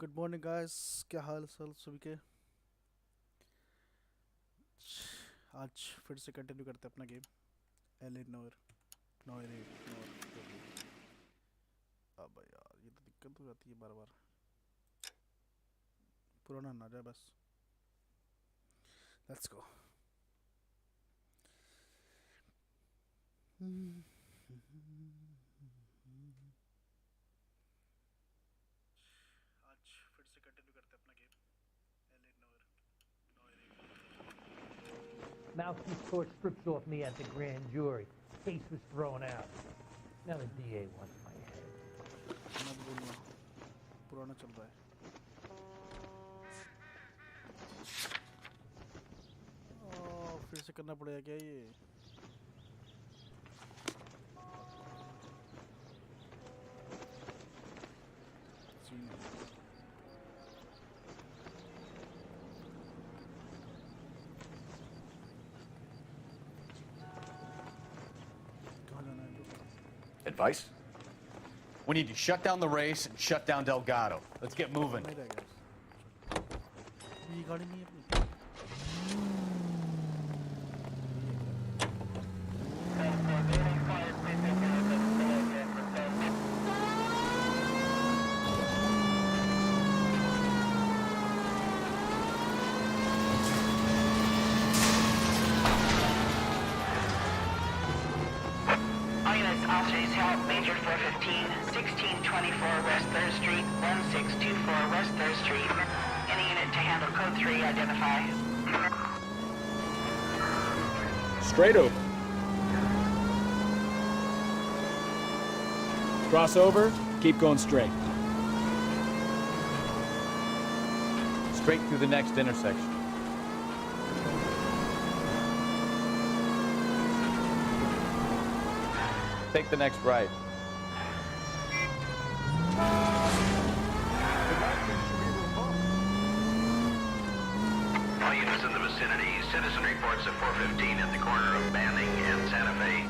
Good morning guys, क्या हाल चाल सभी के। आज फिर से कंटिन्यू करते हैं अपना गेम एल नोर नोर नोर। अब यार ये तो दिक्कत हो जाती है बार बार, पुराना ना जाए बस। Let's go. आज फिर से कंटिन्यू करते हैं अपना game L NOR Mouthpiece court strips off me at the grand jury. Case was thrown out. Now the DA wants my head. मत बोलना, पुराना चल रहा है। फिर से करना पड़ेगा क्या ये? सीन कहाँ जाना है जो? Advice? We need to shut down the race and shut down Delgado. Let's get moving. नहीं रह गया। ये गाड़ी नहीं है अपनी। Units, officers help Major 415, 1624 West 3rd Street, 1624 West 3rd Street. Any unit to handle code 3, identify. Straight over. Cross over, keep going straight. Straight through the next intersection. Take the next right. All units in the vicinity, citizen reports at 415 at the corner of Banning and Santa Fe.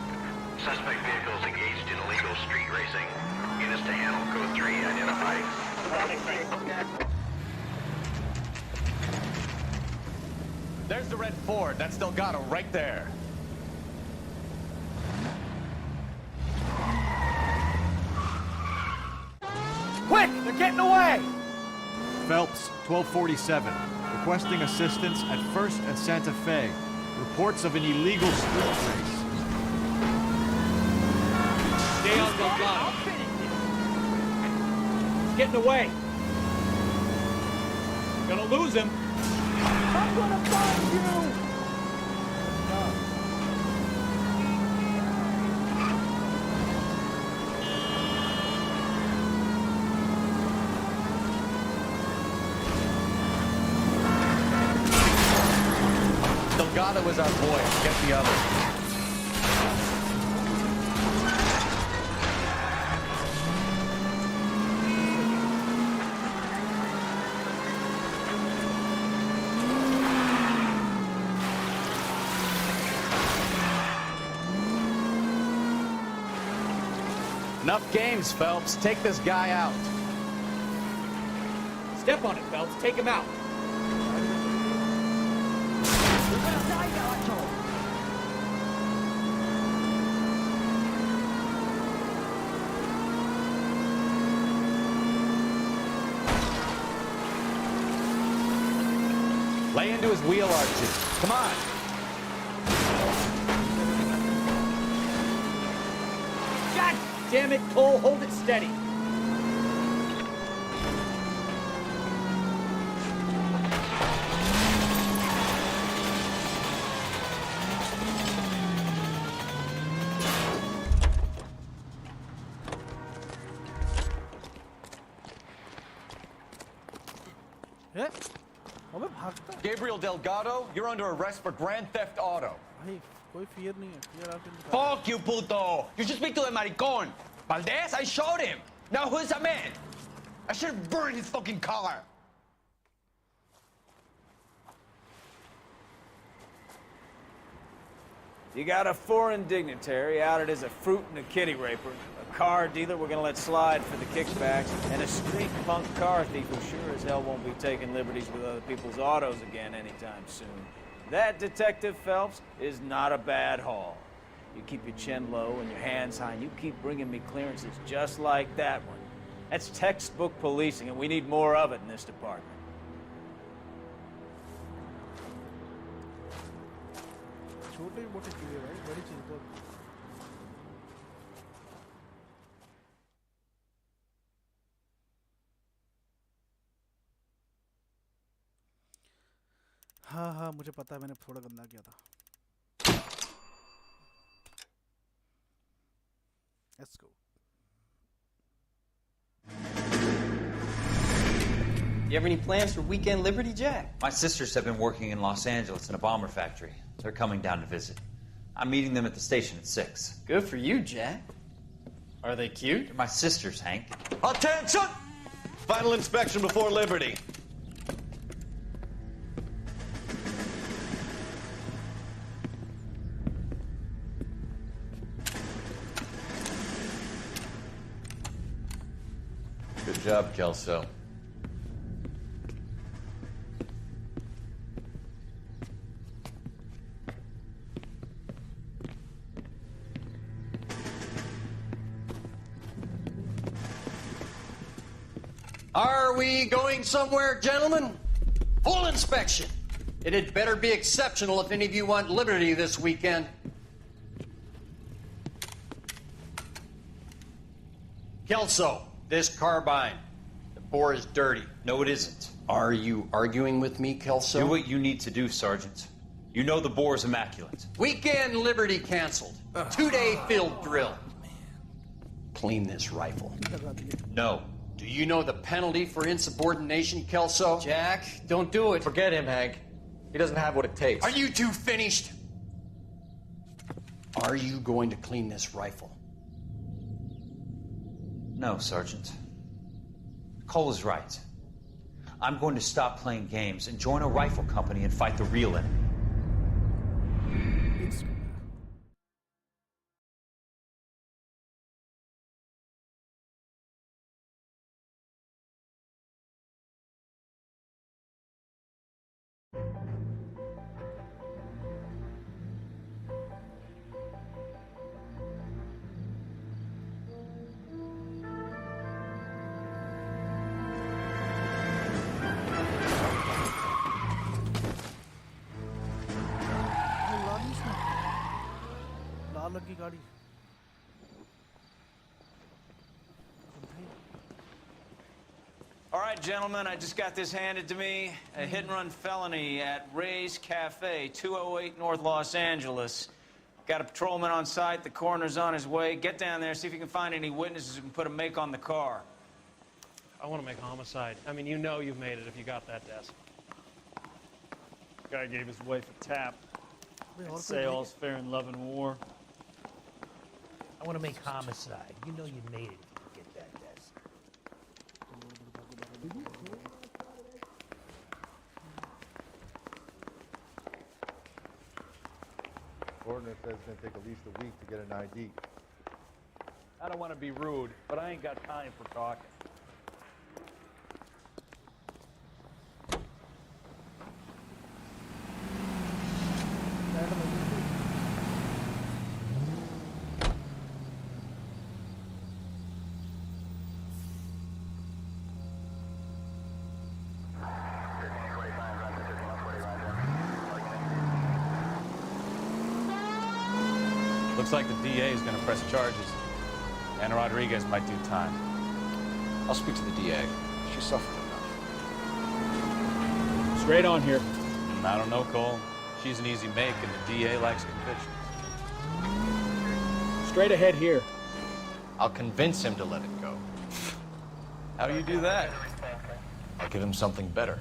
Suspect vehicles engaged in illegal street racing. Units to handle code 3 identified. There's the red Ford. That's Delgado right there. Quick! They're getting away! Phelps, 1247. Requesting assistance at 1st and Santa Fe. Reports of an illegal street race. Stay on Delgado. He's getting away. Gonna lose him. I'm gonna find you! Delgado is our boy. Get the other. Enough games, Phelps. Take this guy out. Step on it, Phelps. Take him out. Lay into his wheel arches. Come on. God damn it, Cole. Hold it steady. है? अबे भागता है। Gabriel Delgado, you're under arrest for grand theft auto. भाई कोई fear नहीं है, fear आपके दिखा। Fuck you, puto! You should speak to the maricon. Valdez, I showed him. Now who's the man? I should burn his fucking car. You got a foreign dignitary outed as a fruit and a kitty raper, a car dealer we're gonna let slide for the kickbacks, and a street punk car thief who sure as hell won't be taking liberties with other people's autos again anytime soon. That, Detective Phelps, is not a bad haul. You keep your chin low and your hands high, and you keep bringing me clearances just like that one. That's textbook policing, and we need more of it in this department. छोटे मोटे चीजें भाई, बड़ी चीज तो हाँ हाँ मुझे पता है, मैंने थोड़ा गंदा किया था. Let's go. You have any plans for weekend liberty, Jack? My sisters have been working in Los Angeles in a bomber factory. They're coming down to visit. I'm meeting them at the station at 6. Good for you, Jack. Are they cute? They're my sisters, Hank. Attention! Final inspection before liberty. Good job, Kelso. Are we going somewhere, gentlemen? Full inspection. It had better be exceptional if any of you want liberty this weekend. Kelso, this carbine. The bore is dirty. No, it isn't. Are you arguing with me, Kelso? Do what you need to do, Sergeant. You know the bore is immaculate. Weekend liberty canceled. 2-day field drill. Clean this rifle. No. Do you know the penalty for insubordination, Kelso? Jack, don't do it. Forget him, Hank. He doesn't have what it takes. Are you two finished? Are you going to clean this rifle? No, Sergeant. Cole is right. I'm going to stop playing games and join a rifle company and fight the real enemy. लाल रंग की गाड़ी. All right, gentlemen, I just got this handed to me. A hit-and-run felony at Ray's Cafe, 208 North Los Angeles. Got a patrolman on site. The coroner's on his way. Get down there, see if you can find any witnesses who can put a make on the car. I want to make homicide. I mean, you know you've made it if you got that desk. Guy gave his wife a tap. Say all's fair in love and war. I want to make homicide. You know you made it if you get that desk. Coroner says it's going to take at least a week to get an ID. I don't want to be rude, but I ain't got time for talking. Looks like the DA is going to press charges. And Rodriguez might do time. I'll speak to the DA. She suffered enough. Straight on here. I don't know, Cole. She's an easy make, and the DA likes convictions. Straight ahead here. I'll convince him to let it go. How do you do that? I'll give him something better.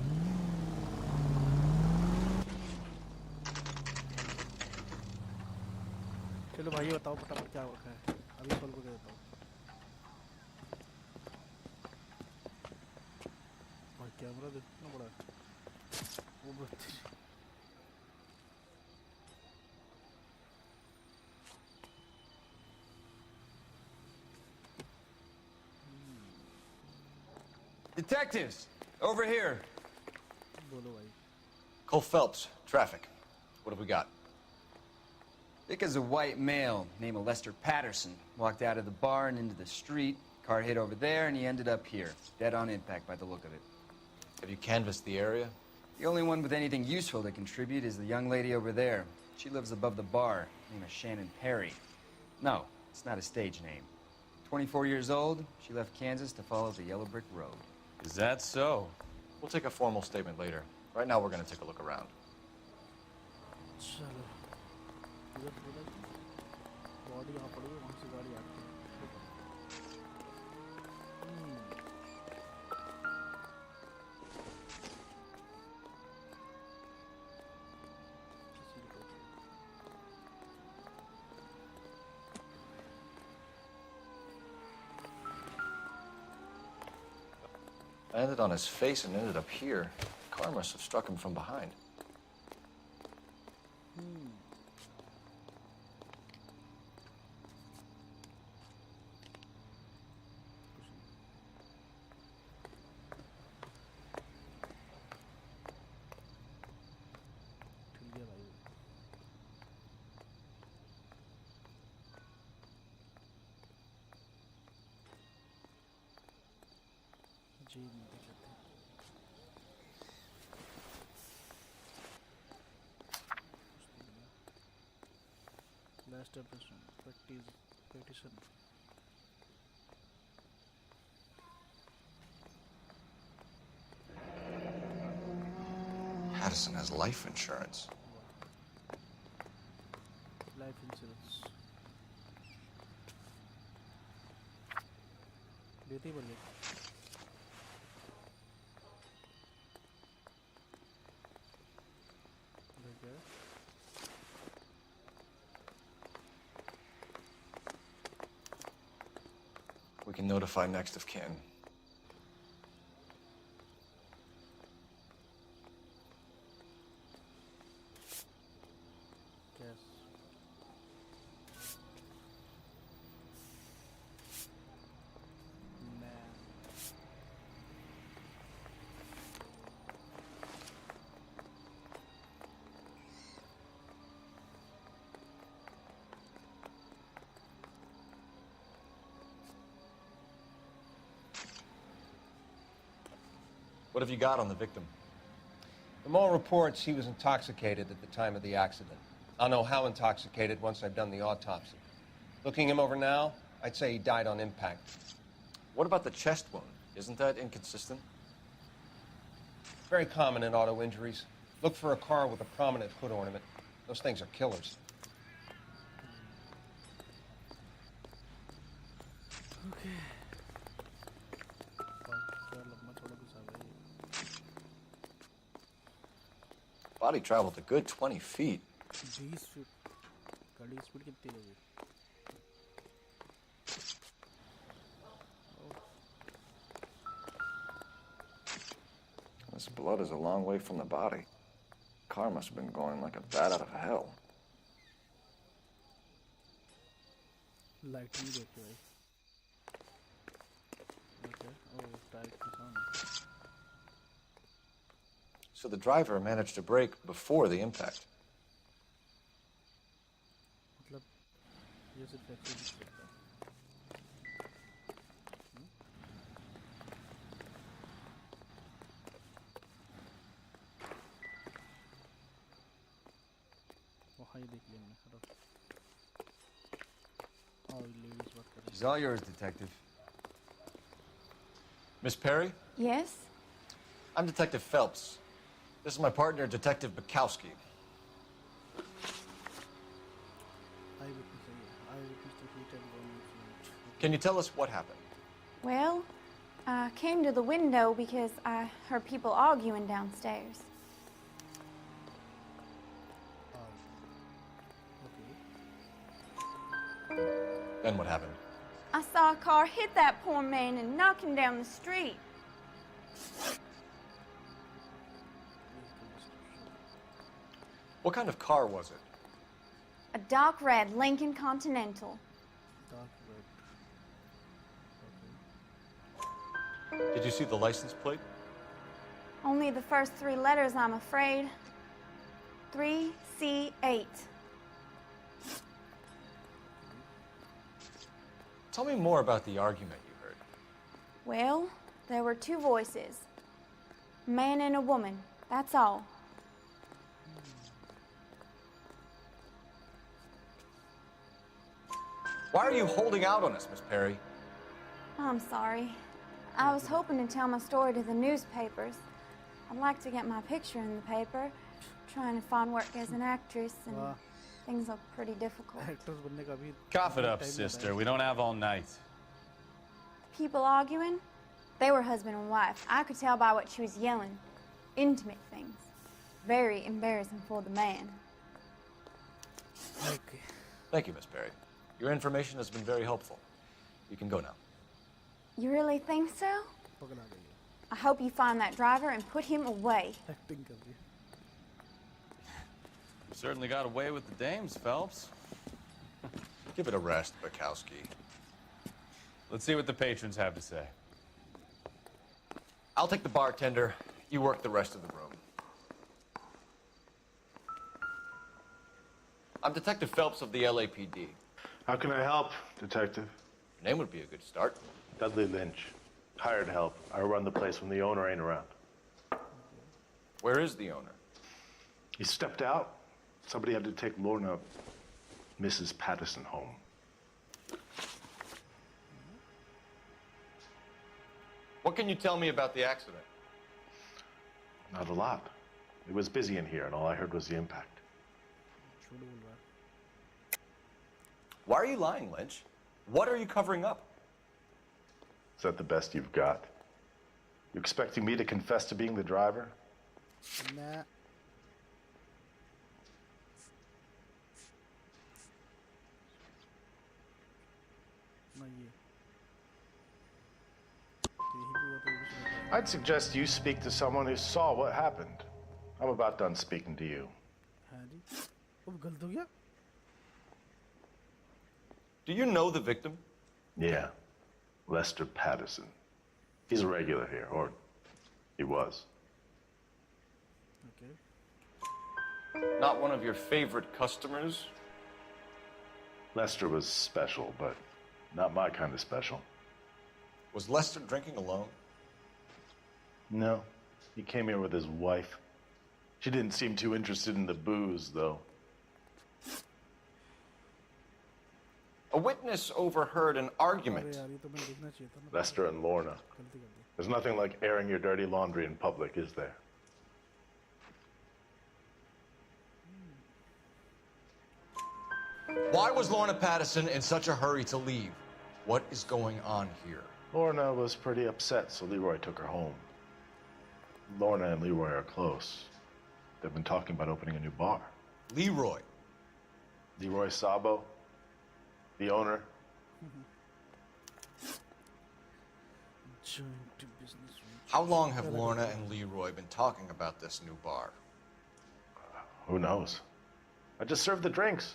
चलो भाई बताओ फटाफट क्या हुआ है. अभी call को देता हूँ. और कैमरा देखना बड़ा है. वो बत्ती. Detectives, over here. बोलो भाई. Cole Phelps, traffic. What have we got? Vic is a white male named Lester Patterson. Walked out of the bar and into the street. Car hit over there, and he ended up here. Dead on impact by the look of it. Have you canvassed the area? The only one with anything useful to contribute is the young lady over there. She lives above the bar. Name is Shannon Perry. No, it's not a stage name. 24 years old, she left Kansas to follow the Yellow Brick Road. Is that so? We'll take a formal statement later. Right now, we're going to take a look around. चलो. इधर बोला कि body यहाँ पड़ी है, वहाँ से गाड़ी आती है. I landed on his face and ended up here. The car must have struck him from behind. जी नहीं देख लेते. Last petition. Patterson has life insurance. Life insurance. देते ही बढ़ गए. We can notify next of kin. Yes. Man. What have you got on the victim? From all reports, he was intoxicated at the time of the accident. I'll know how intoxicated once I've done the autopsy. Looking him over now, I'd say he died on impact. What about the chest wound? Isn't that inconsistent? Very common in auto injuries. Look for a car with a prominent hood ornament. Those things are killers. Okay. Body traveled a good 20 feet. 20 feet. गाड़ी की speed कितनी होगी? This blood is a long way from the body. Car must have been going like a bat out of hell. Light नहीं देखी भाई. Okay. Oh, direct on. So the driver managed to brake before the impact. मतलब ये सिर्फ accident करता है. वहाँ ही देख लिया मैंने. Oh, ladies बात कर रही. She's all yours, Detective. Miss Perry? Yes? I'm Detective Phelps. This is my partner, Detective Bukowski. Can you tell us what happened? Well, I came to the window because I heard people arguing downstairs. Then what happened? I saw a car hit that poor man and knock him down the street. What kind of car was it? A dark red Lincoln Continental. Dark red. Okay. Did you see the license plate? Only the first 3 letters, I'm afraid. 3C8. Tell me more about the argument you heard. Well, there were 2 voices. A man and a woman, that's all. Why are you holding out on us, Miss Perry? I'm sorry. I was hoping to tell my story to the newspapers. I'd like to get my picture in the paper. Trying to find work as an actress, and things look pretty difficult. Cough it up, sister. We don't have all night. People arguing? They were husband and wife. I could tell by what she was yelling. Intimate things. Very embarrassing for the man. Thank you, Miss Perry. Your information has been very helpful. You can go now. You really think so? I hope you find that driver and put him away. You certainly got away with the dames, Phelps. Give it a rest, Bukowski. Let's see what the patrons have to say. I'll take the bartender. You work the rest of the room. I'm Detective Phelps of the LAPD. How can I help, Detective? Your name would be a good start. Dudley Lynch. Hired help. I run the place when the owner ain't around. Where is the owner? He stepped out. Somebody had to take Lorna, Mrs. Patterson, home. What can you tell me about the accident? Not a lot. It was busy in here, and all I heard was the impact. Why are you lying, Lynch? What are you covering up? Is that the best you've got? You expecting me to confess to being the driver? Nah. I'd suggest you speak to someone who saw what happened. I'm about done speaking to you. Do you know the victim? Yeah. Lester Patterson. He's a regular here, or he was. Not one of your favorite customers? Lester was special, but not my kind of special. Was Lester drinking alone? No. He came here with his wife. She didn't seem too interested in the booze, though. A witness overheard an argument. Lester and Lorna. There's nothing like airing your dirty laundry in public, is there? Why was Lorna Patterson in such a hurry to leave? What is going on here? Lorna was pretty upset, so Leroy took her home. Lorna and Leroy are close. They've been talking about opening a new bar. Leroy? Leroy Sabo, the owner. How long have Lorna and Leroy been talking about this new bar? Who knows? I just served the drinks.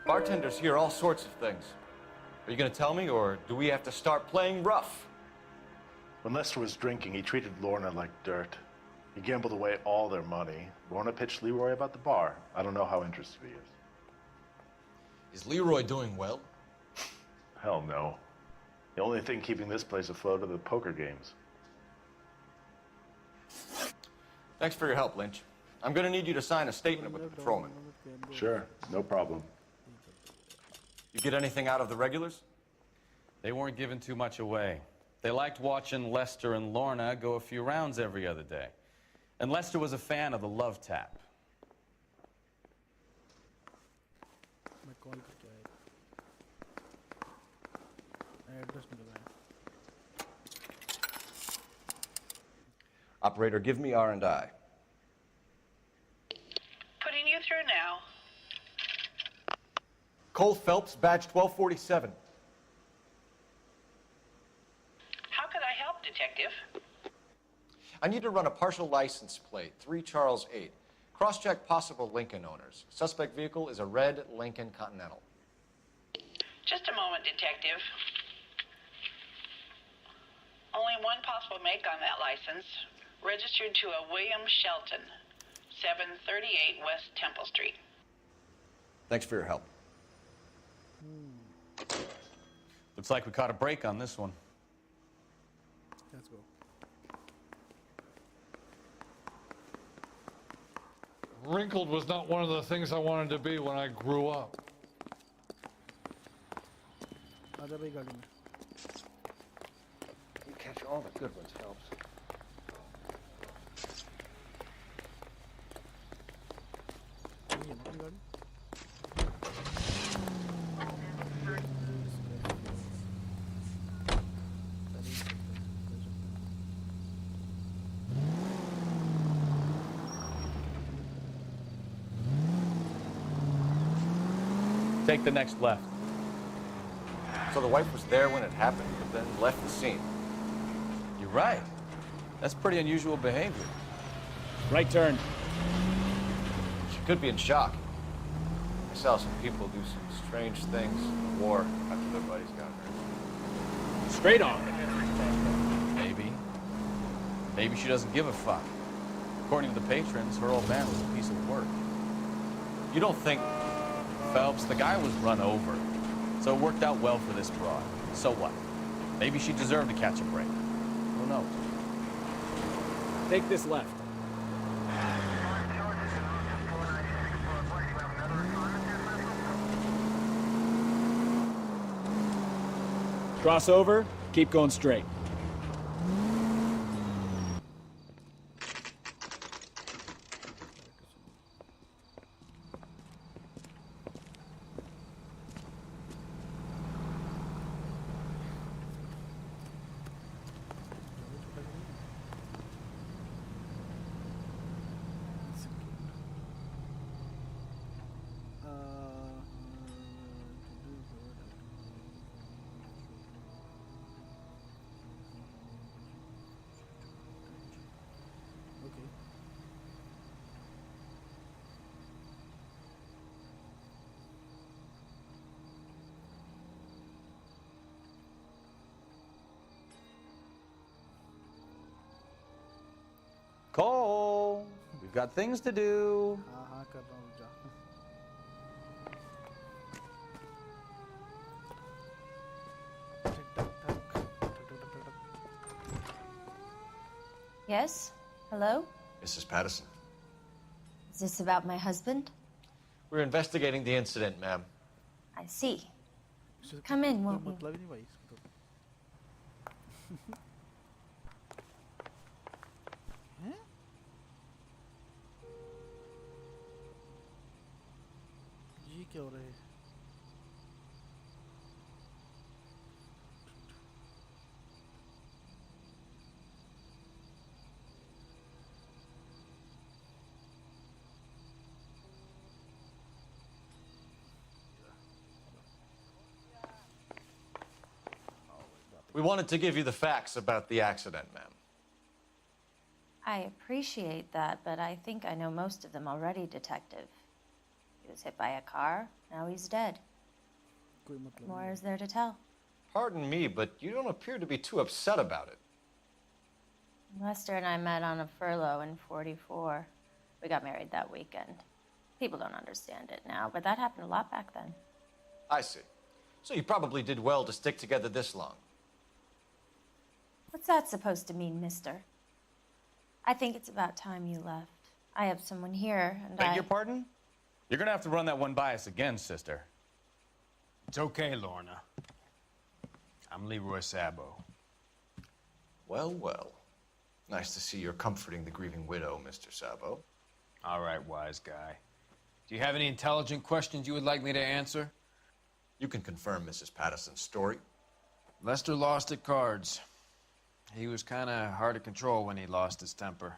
Bartenders hear all sorts of things. Are you going to tell me, or do we have to start playing rough? When Lester was drinking, he treated Lorna like dirt. He gambled away all their money. Lorna pitched Leroy about the bar. I don't know how interested he is. Is Leroy doing well? Hell no. The only thing keeping this place afloat are the poker games. Thanks for your help, Lynch. I'm going to need you to sign a statement with the patrolman. Sure, no problem. You get anything out of the regulars? They weren't giving too much away. They liked watching Lester and Lorna go a few rounds every other day. And Lester was a fan of the love tap. Operator, give me R&I. Putting you through now. Cole Phelps, badge 1247. How could I help, Detective? I need to run a partial license plate, 3 Charles 8. Cross-check possible Lincoln owners. Suspect vehicle is a red Lincoln Continental. Just a moment, Detective. Only one possible make on that license. Registered to a William Shelton, 738 West Temple Street. Thanks for your help. Looks like we caught a break on this one. Let's go. Wrinkled was not one of the things I wanted to be when I grew up. आजा भाई गाड़ी में. You catch all the good ones, Phelps. ये ना अपनी गाड़ी. Take the next left. So the wife was there when it happened, but then left the scene. You're right. That's pretty unusual behavior. Right turn. She could be in shock. I saw some people do some strange things in the war after their buddies got hurt. Straight on. Maybe. Maybe she doesn't give a fuck. According to the patrons, her old man was a piece of work. You don't think... Phelps, the guy was run over. So it worked out well for this broad. So what? Maybe she deserved to catch a break. Who knows? Take this left. Cross over, keep going straight. Cole, we've got things to do. हाँ कर रहा हूँ जा. Yes? Hello? Mrs. Patterson. Is this about my husband? We're investigating the incident, ma'am. I see. Come in, won't you? मतलब ही नहीं भाई इसको तो. हैं? ये क्या हो रहा है? We wanted to give you the facts about the accident, ma'am. I appreciate that, but I think I know most of them already, Detective. He was hit by a car, now he's dead. What more is there to tell? Pardon me, but you don't appear to be too upset about it. Lester and I met on a furlough in '44. We got married that weekend. People don't understand it now, but that happened a lot back then. I see. So you probably did well to stick together this long. What's that supposed to mean, mister? I think it's about time you left. I have someone here, and Beg your pardon? You're gonna have to run that one by us again, sister. It's okay, Lorna. I'm Leroy Sabo. Well, well. Nice to see you're comforting the grieving widow, Mr. Sabo. All right, wise guy. Do you have any intelligent questions you would like me to answer? You can confirm Mrs. Patterson's story. Lester lost at cards. He was kind of hard to control when he lost his temper.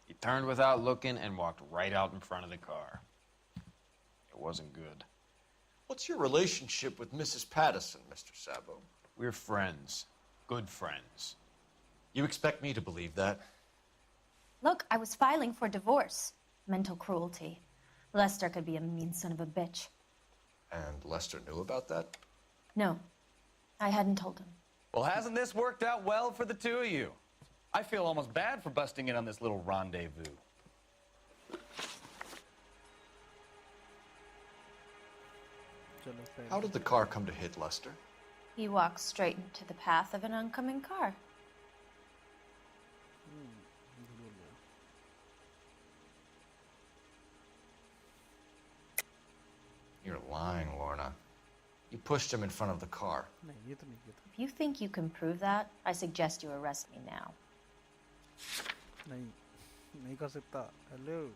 He turned without looking and walked right out in front of the car. It wasn't good. What's your relationship with Mrs. Patterson, Mr. Sabo? We're friends. Good friends. You expect me to believe that? Look, I was filing for divorce. Mental cruelty. Lester could be a mean son of a bitch. And Lester knew about that? No, I hadn't told him. Well, hasn't this worked out well for the two of you? I feel almost bad for busting in on this little rendezvous. How did the car come to hit Lester? He walked straight into the path of an oncoming car. You're lying, Lorna. You pushed him in front of the car. If you think you can prove that, I suggest you arrest me now. नहीं कर सकता. Hello.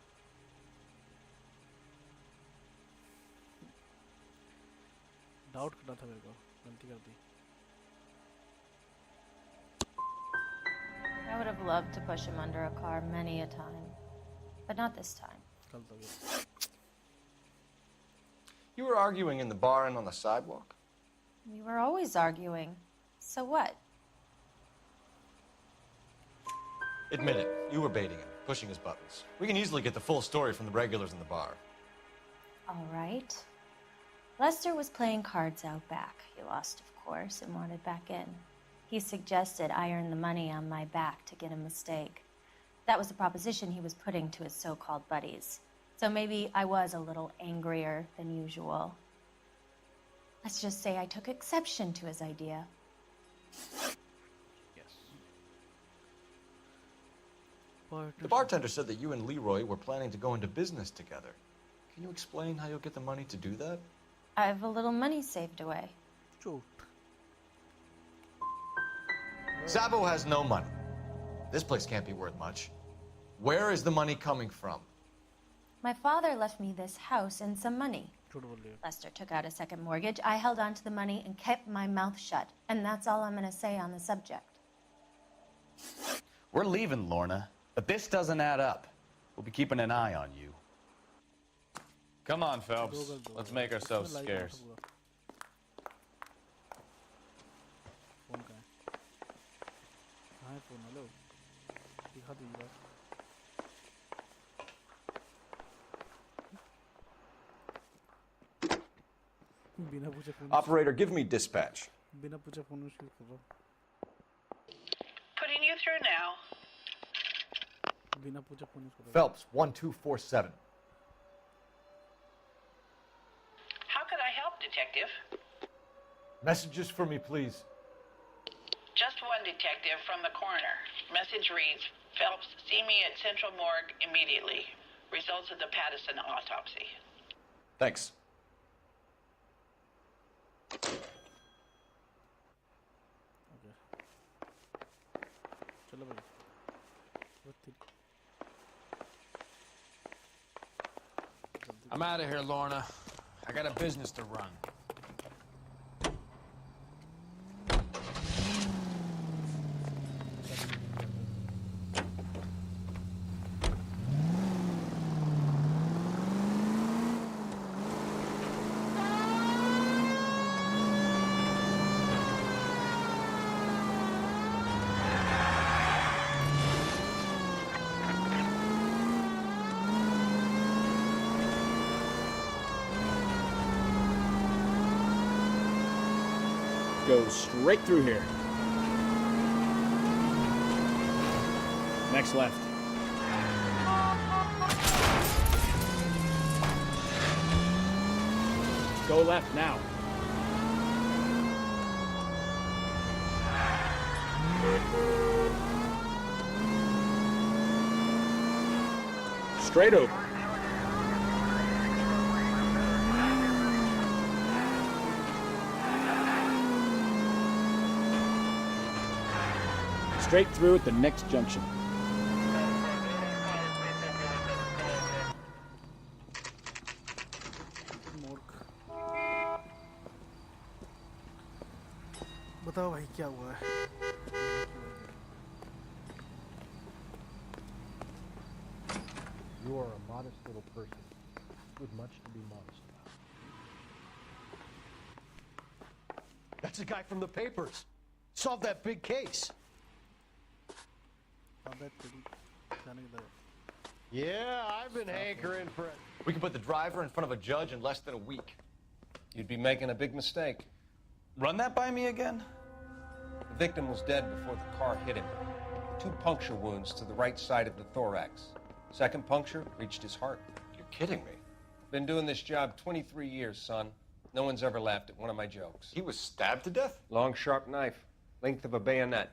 Doubt करना था मेरे को. गलती कर दी. I would have loved to push him under a car many a time, but not this time. गलत हो गया. You were arguing in the bar and on the sidewalk? We were always arguing. So what? Admit it, you were baiting him, pushing his buttons. We can easily get the full story from the regulars in the bar. All right. Lester was playing cards out back. He lost, of course, and wanted back in. He suggested I earn the money on my back to get a mistake. That was the proposition he was putting to his so-called buddies. So maybe I was a little angrier than usual. Let's just say I took exception to his idea. The bartender said that you and Leroy were planning to go into business together. Can you explain how you'll get the money to do that? I have a little money saved away. Sabo has no money. This place can't be worth much. Where is the money coming from? My father left me this house and some money. Lester took out a second mortgage. I held on to the money and kept my mouth shut. And that's all I'm going to say on the subject. We're leaving, Lorna, but this doesn't add up. We'll be keeping an eye on you. Come on, Phelps. Let's make ourselves scarce. Operator, give me dispatch. बिना पूछे phone शुरू करो. Putting you through now. बिना पूछे phone शुरू करो. Phelps 1247. How could I help, Detective? Messages for me, please. Just one detective from the coroner. Message reads, Phelps, see me at Central Morgue immediately. Results of the Pattison autopsy. Thanks. चलो भाई. I'm out of here, Lorna. I got a business to run. Go straight through here. Next left. Go left now. Straight over. Straight through at the next junction. बताओ भाई क्या हुआ है? You are a modest little person with much to be modest about. That's the guy from the papers. Solved that big case. Yeah, I've been hankering for it. We can put the driver in front of a judge in less than a week. You'd be making a big mistake. Run that by me again? The victim was dead before the car hit him. 2 puncture wounds to the right side of the thorax. Second puncture reached his heart. You're kidding me. Been doing this job 23 years, son. No one's ever laughed at one of my jokes. He was stabbed to death? Long, sharp knife. Length of a bayonet.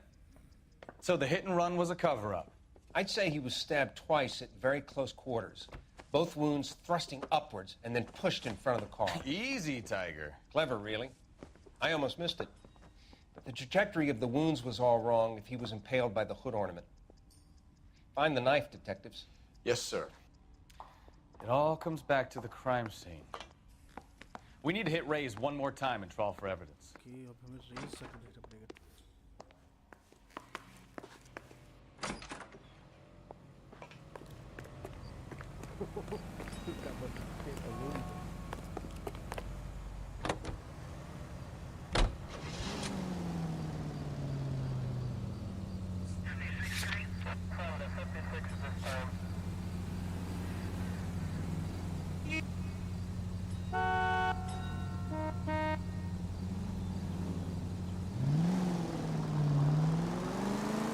So the hit and run was a cover-up? I'd say he was stabbed twice at very close quarters. Both wounds thrusting upwards and then pushed in front of the car. Easy, Tiger. Clever, really. I almost missed it. But the trajectory of the wounds was all wrong if he was impaled by the hood ornament. Find the knife, detectives. Yes, sir. It all comes back to the crime scene. We need to hit Ray's one more time and trawl for evidence.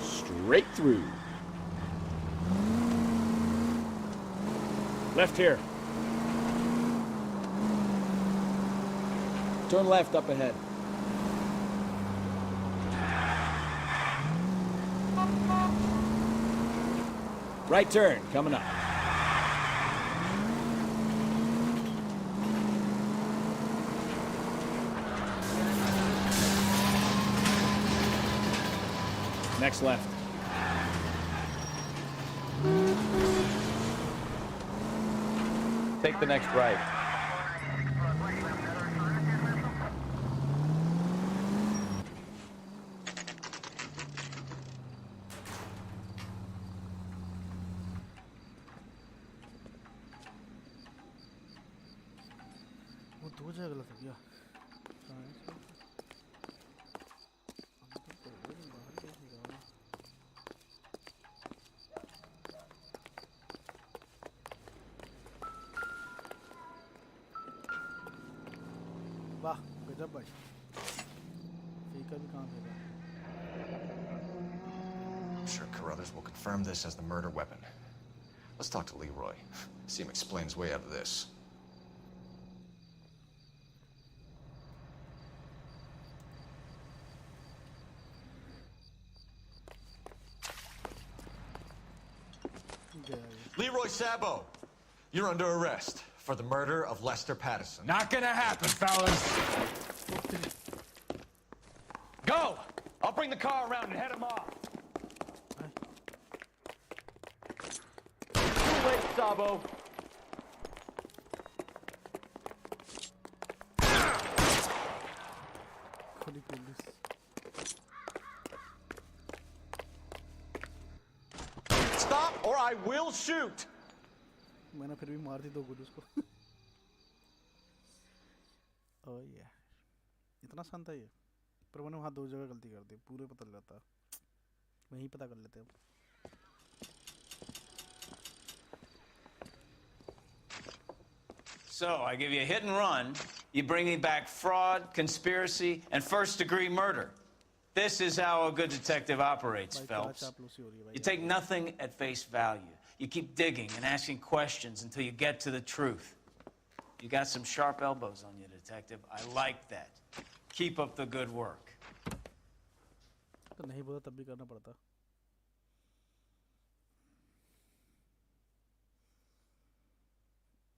Straight through. Left here. Turn left up ahead. Right turn, coming up. Next left. Take the next right. वो 2 जगह गलत हो गया वाह गजब भाई फीका भी काम है I'm sure Carruthers will confirm this as the murder weapon. Let's talk to Leroy. See him explain his way out of this. Leroy Sabo, you're under arrest for the murder of Lester Patterson. Not gonna happen, fellas. Go! I'll bring the car around and head him off. Too late, Sabo. Stop or I will shoot! मैंने फिर भी मार दी 2 गोली उसको ओह ये इतना आसान था ये पर मैंने वहाँ 2 जगह गलती कर दी पूरे पता लग जाता वहीं पता कर लेते हैं So, I give you a hit and run, you bring me back fraud, conspiracy, and first-degree murder. This is how a good detective operates, Phelps. You take nothing at face value. You keep digging and asking questions until you get to the truth. You got some sharp elbows on you, detective. I like that. Keep up the good work. तो नहीं बोला तब भी करना पड़ता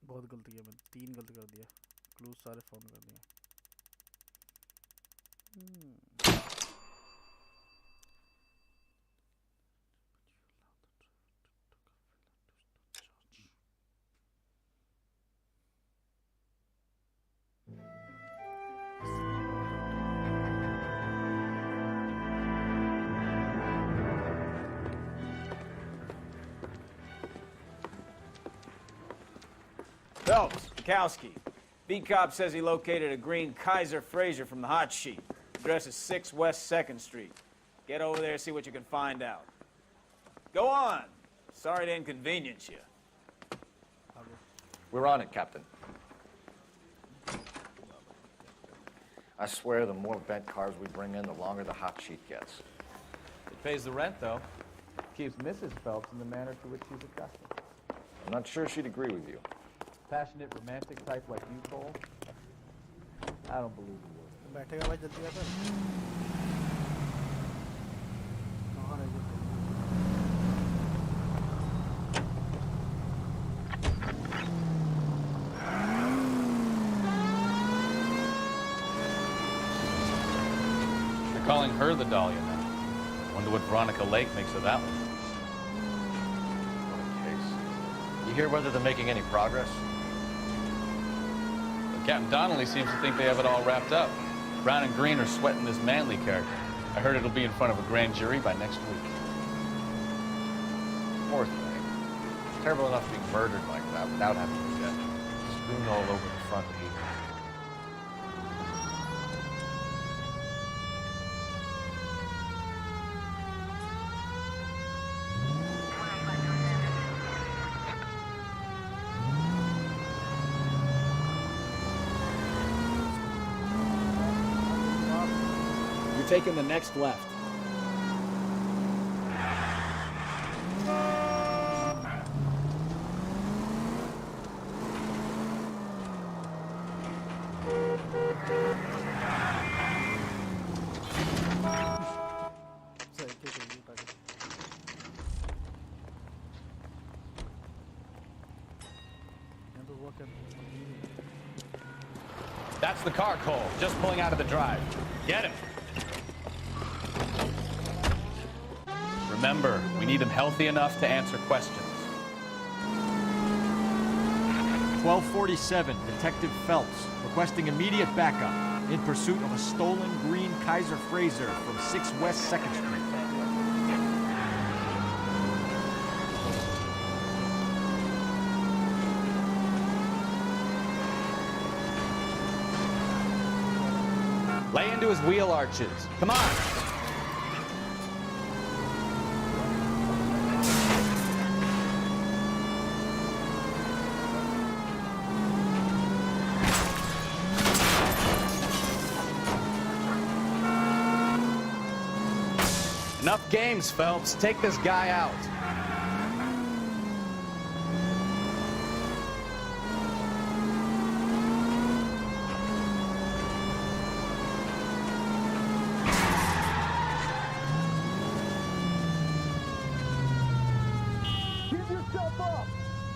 बहुत गलती किया मैंने 3 गलती कर दिया क्लूज सारे फाउंड कर दिए Phelps, Bukowski. Beat cop says he located a green Kaiser Fraser from the hot sheet. Address is 6 West 2nd Street. Get over there, see what you can find out. Go on. Sorry to inconvenience you. We're on it, Captain. I swear the more bent cars we bring in, the longer the hot sheet gets. It pays the rent, though. Keeps Mrs. Phelps in the manner to which she's accustomed. I'm not sure she'd agree with you. Passionate, romantic type like you, Cole? I don't believe you would. बैठेगा भाई जल्दी आकर कहाँ रह गए They're calling her the Dahlia now. Wonder what Veronica Lake makes of that one. What a case. You hear whether they're making any progress? But Captain Donnelly seems to think they have it all wrapped up. Brown and Green are sweating this Manley character. I heard it'll be in front of a grand jury by next week. Poor thing. It's terrible enough being murdered like that without having to get strewn all over the front of you. You're taking the next left. That's the car, Cole. Just pulling out of the drive. Get him. Remember, we need him healthy enough to answer questions. 1247, Detective Phelps, requesting immediate backup in pursuit of a stolen green Kaiser Frazer from 6 West 2nd Street. Lay into his wheel arches. Come on. Enough games, Phelps. Take this guy out.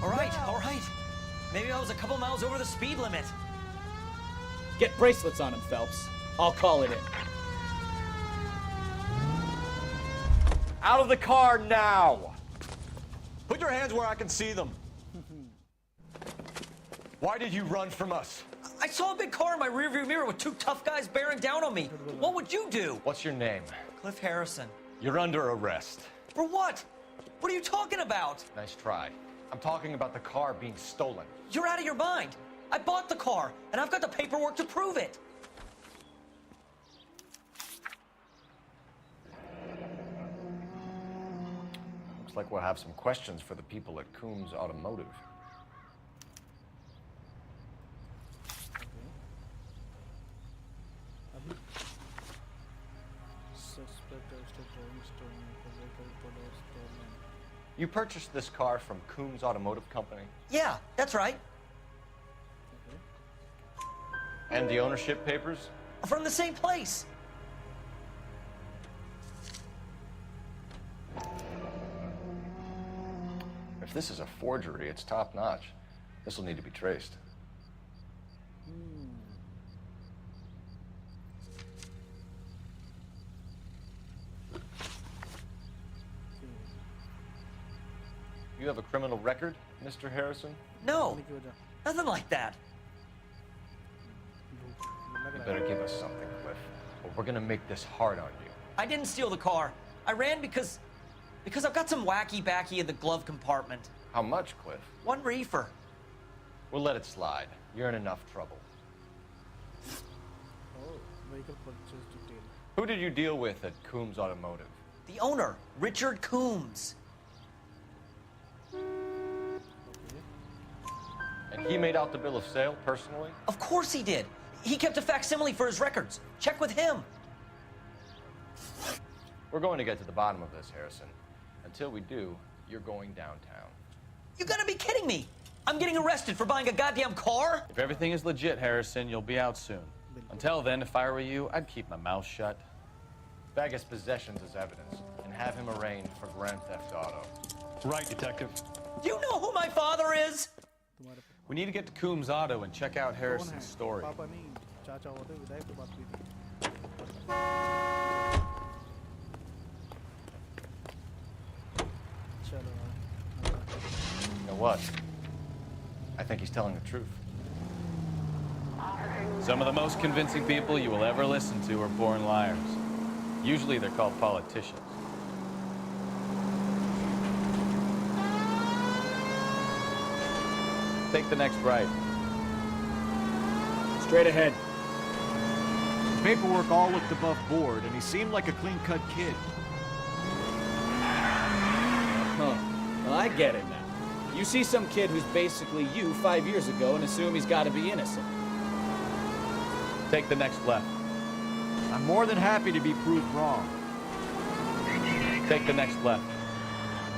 All right. Maybe I was a couple miles over the speed limit. Get bracelets on him, Phelps. I'll call it in. Out of the car now! Put your hands where I can see them. Why did you run from us? I saw a big car in my rearview mirror with 2 tough guys bearing down on me. What would you do? What's your name? Cliff Harrison. You're under arrest. For what? What are you talking about? Nice try. I'm talking about the car being stolen. You're out of your mind. I bought the car, and I've got the paperwork to prove it. Looks like we'll have some questions for the people at Coombs Automotive. You purchased this car from Coombs Automotive Company? Yeah, that's right. And the ownership papers? From the same place. If this is a forgery, it's top-notch. This will need to be traced. You have a criminal record, Mr. Harrison? No, nothing like that. You better give us something, Cliff, or we're gonna make this hard on you. I didn't steal the car. I ran because I've got some wacky-backy in the glove compartment. How much, Cliff? 1 reefer. We'll let it slide. You're in enough trouble. Who did you deal with at Coombs Automotive? The owner, Richard Coombs. And he made out the bill of sale personally? Of course he did. He kept a facsimile for his records. Check with him. We're going to get to the bottom of this, Harrison. Until we do, you're going downtown. You gotta be kidding me. I'm getting arrested for buying a goddamn car? If everything is legit, Harrison, you'll be out soon. Until then, if I were you, I'd keep my mouth shut. Bag his possessions as evidence and have him arraigned for grand theft auto. Right, Detective. Do you know who my father is? We need to get to Coombs Auto and check out Harrison's story. पापा नहीं चाचा होते विधायक से बात हुई थी चलो You know what? I think he's telling the truth. Some of the most convincing people you will ever listen to are born liars. Usually they're called politicians. Take the next right. Straight ahead. The paperwork all looked above board, and he seemed like a clean-cut kid. Huh. Well, I get it now. You see some kid who's basically you 5 years ago and assume he's got to be innocent. Take the next left. I'm more than happy to be proved wrong. Take the next left.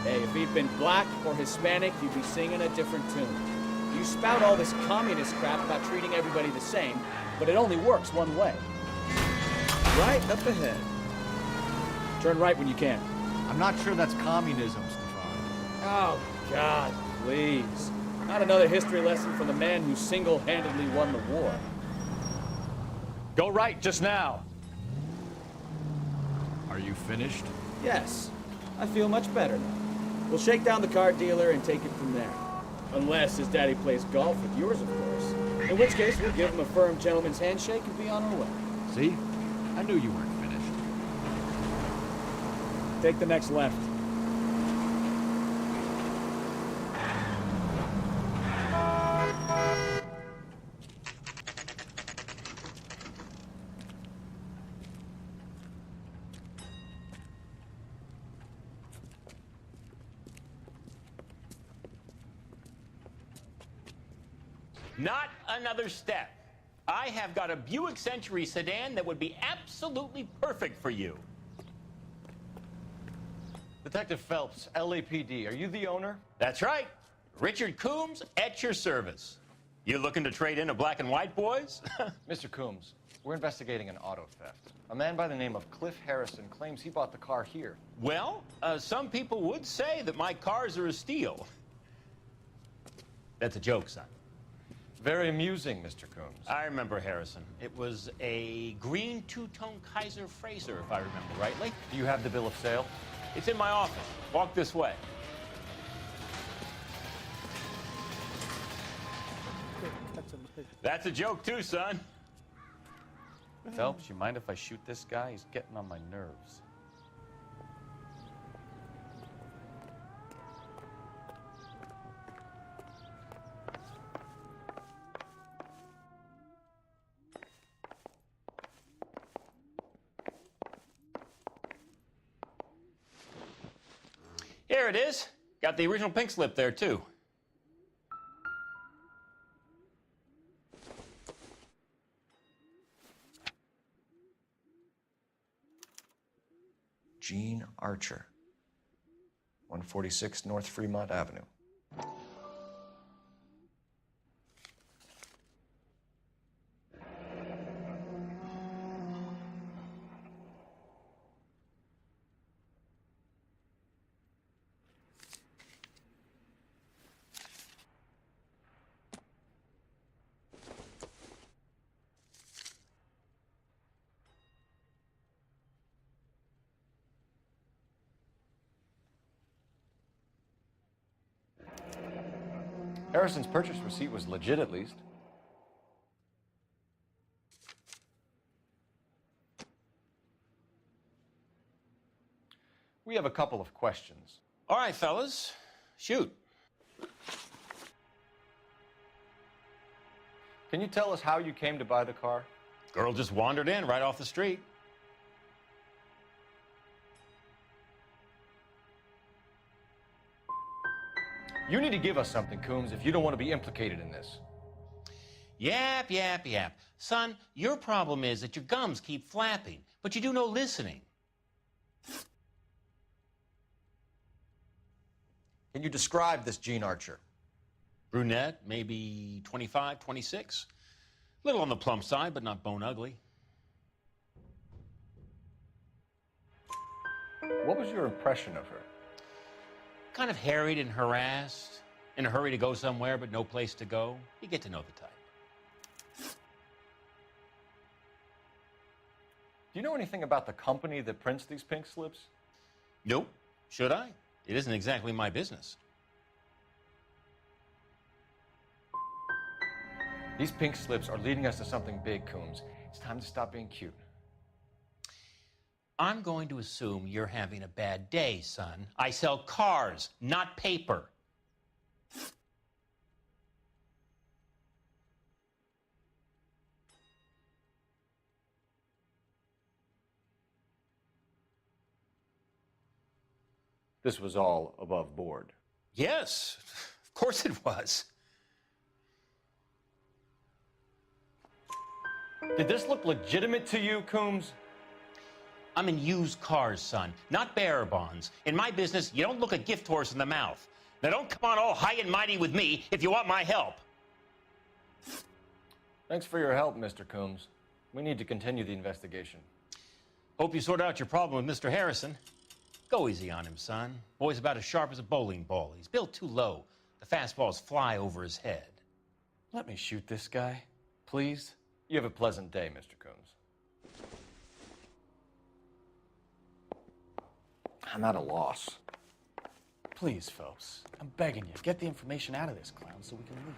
Hey, if he'd been black or Hispanic, you'd be singing a different tune. You spout all this communist crap about treating everybody the same, but it only works one way. Right up ahead. Turn right when you can. I'm not sure that's communism, Stefan. Oh, God, please. Not another history lesson from the man who single-handedly won the war. Go right just now. Are you finished? Yes. I feel much better now. We'll shake down the car dealer and take it from there. Unless his daddy plays golf with yours, of course. In which case, we'll give him a firm gentleman's handshake and be on our way. See? I knew you weren't finished. Take the next left. Not another step. I have got a Buick Century sedan that would be absolutely perfect for you. Detective Phelps, LAPD, are you the owner? That's right. Richard Coombs at your service. You looking to trade in a black and white, boys? Mr. Coombs, we're investigating an auto theft. A man by the name of Cliff Harrison claims he bought the car here. Well, some people would say that my cars are a steal. That's a joke, son. Very amusing, Mr. Coombs. I remember Harrison. It was a green two-tone Kaiser Fraser, if I remember rightly. Do you have the bill of sale? It's in my office. Walk this way. That's a joke too, son. Phelps, you mind if I shoot this guy? He's getting on my nerves. Here it is. Got the original pink slip there, too. Gene Archer, 146 North Fremont Avenue. Harrison's purchase receipt was legit, at least. We have a couple of questions. All right, fellas. Shoot. Can you tell us how you came to buy the car? Girl just wandered in right off the street. You need to give us something, Coombs, if you don't want to be implicated in this. Yap, yap, yap. Son, your problem is that your gums keep flapping, but you do no listening. Can you describe this Gene Archer? Brunette, maybe 25, 26. Little on the plump side, but not bone ugly. What was your impression of her? Kind of harried and harassed, in a hurry to go somewhere, but no place to go. You get to know the type. Do you know anything about the company that prints these pink slips? Nope. Should I? It isn't exactly my business. These pink slips are leading us to something big, Coombs. It's time to stop being cute. I'm going to assume you're having a bad day, son. I sell cars, not paper. This was all above board. Yes, of course it was. Did this look legitimate to you, Coombs? I'm in used cars, son, not bearer bonds. In my business, you don't look a gift horse in the mouth. Now don't come on all high and mighty with me if you want my help. Thanks for your help, Mr. Coombs. We need to continue the investigation. Hope you sort out your problem with Mr. Harrison. Go easy on him, son. Boy's about as sharp as a bowling ball. He's built too low. The fastballs fly over his head. Let me shoot this guy, please. You have a pleasant day, Mr. Coombs. I'm at a loss. Please, Phelps, I'm begging you, get the information out of this clown so we can leave.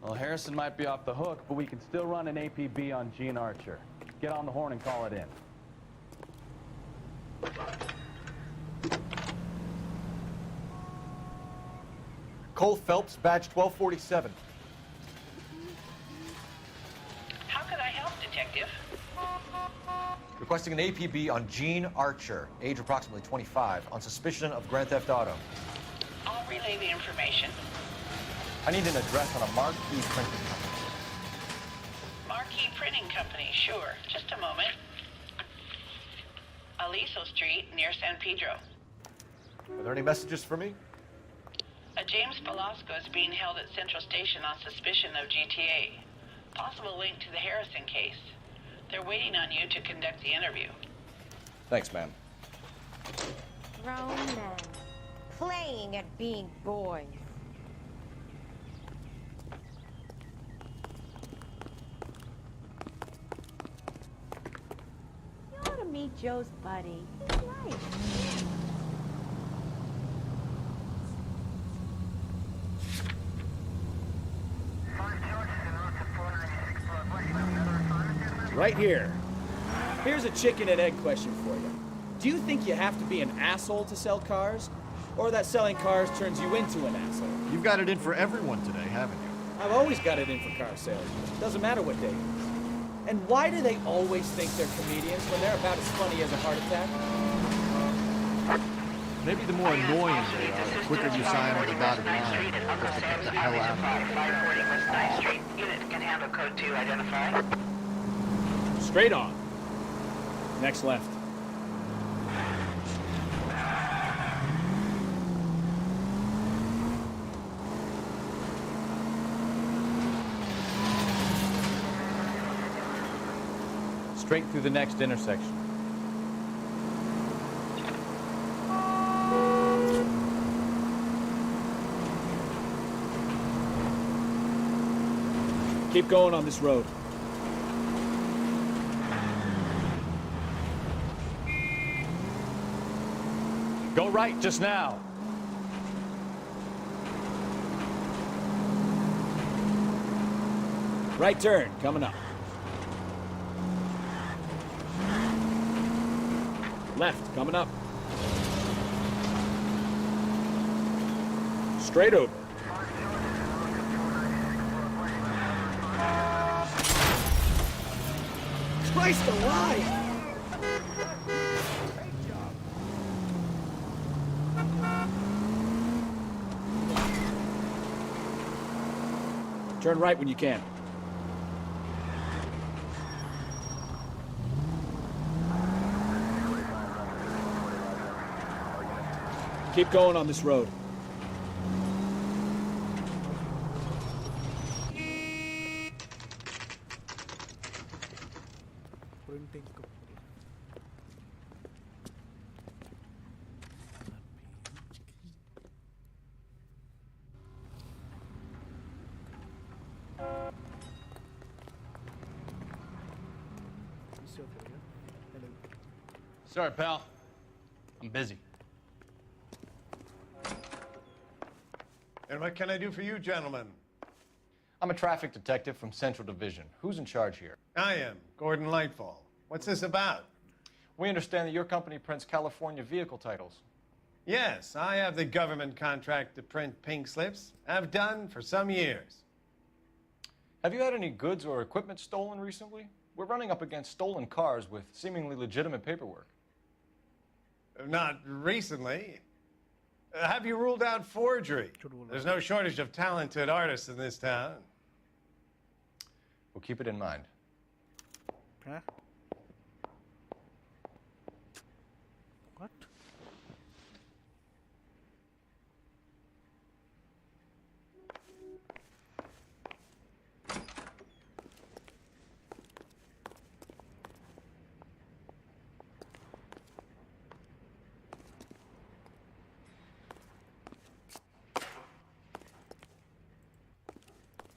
Well, Harrison might be off the hook, but we can still run an APB on Gene Archer. Get on the horn and call it in. Cole Phelps, badge 1247. How could I help, Detective? Requesting an APB on Gene Archer, age approximately 25, on suspicion of Grand Theft Auto. I'll relay the information. I need an address on a Marquee Printing Company. Marquee Printing Company, sure. Just a moment. Aliso Street, near San Pedro. Are there any messages for me? A James Velasco is being held at Central Station on suspicion of GTA. Possible link to the Harrison case. They're waiting on you to conduct the interview. Thanks, ma'am. Grown men playing at being boys. You ought to meet Joe's buddy. Nice. Right here. Here's a chicken and egg question for you. Do you think you have to be an asshole to sell cars? Or that selling cars turns you into an asshole? You've got it in for everyone today, haven't you? I've always got it in for car sales. Doesn't matter what day it is. And why do they always think they're comedians when they're about as funny as a heart attack? Maybe the more annoying they are, the quicker you sign on the dotted line. Just to get the hell out of here. 540 West 9th Street. Unit can handle code 2 identify. Straight on. Next left. Straight through the next intersection. Keep going on this road. Go right just now. Right turn, coming up. Left, coming up. Straight over. Christ alive! Turn right when you can. Keep going on this road. Printing. Sorry, pal. I'm busy. And what can I do for you, gentlemen? I'm a traffic detective from Central Division. Who's in charge here? I am, Gordon Lightfall. What's this about? We understand that your company prints California vehicle titles. Yes, I have the government contract to print pink slips. I've done for some years. Have you had any goods or equipment stolen recently? We're running up against stolen cars with seemingly legitimate paperwork. Not recently. Have you ruled out forgery? There's no shortage of talented artists in this town. We'll keep it in mind. Huh? What?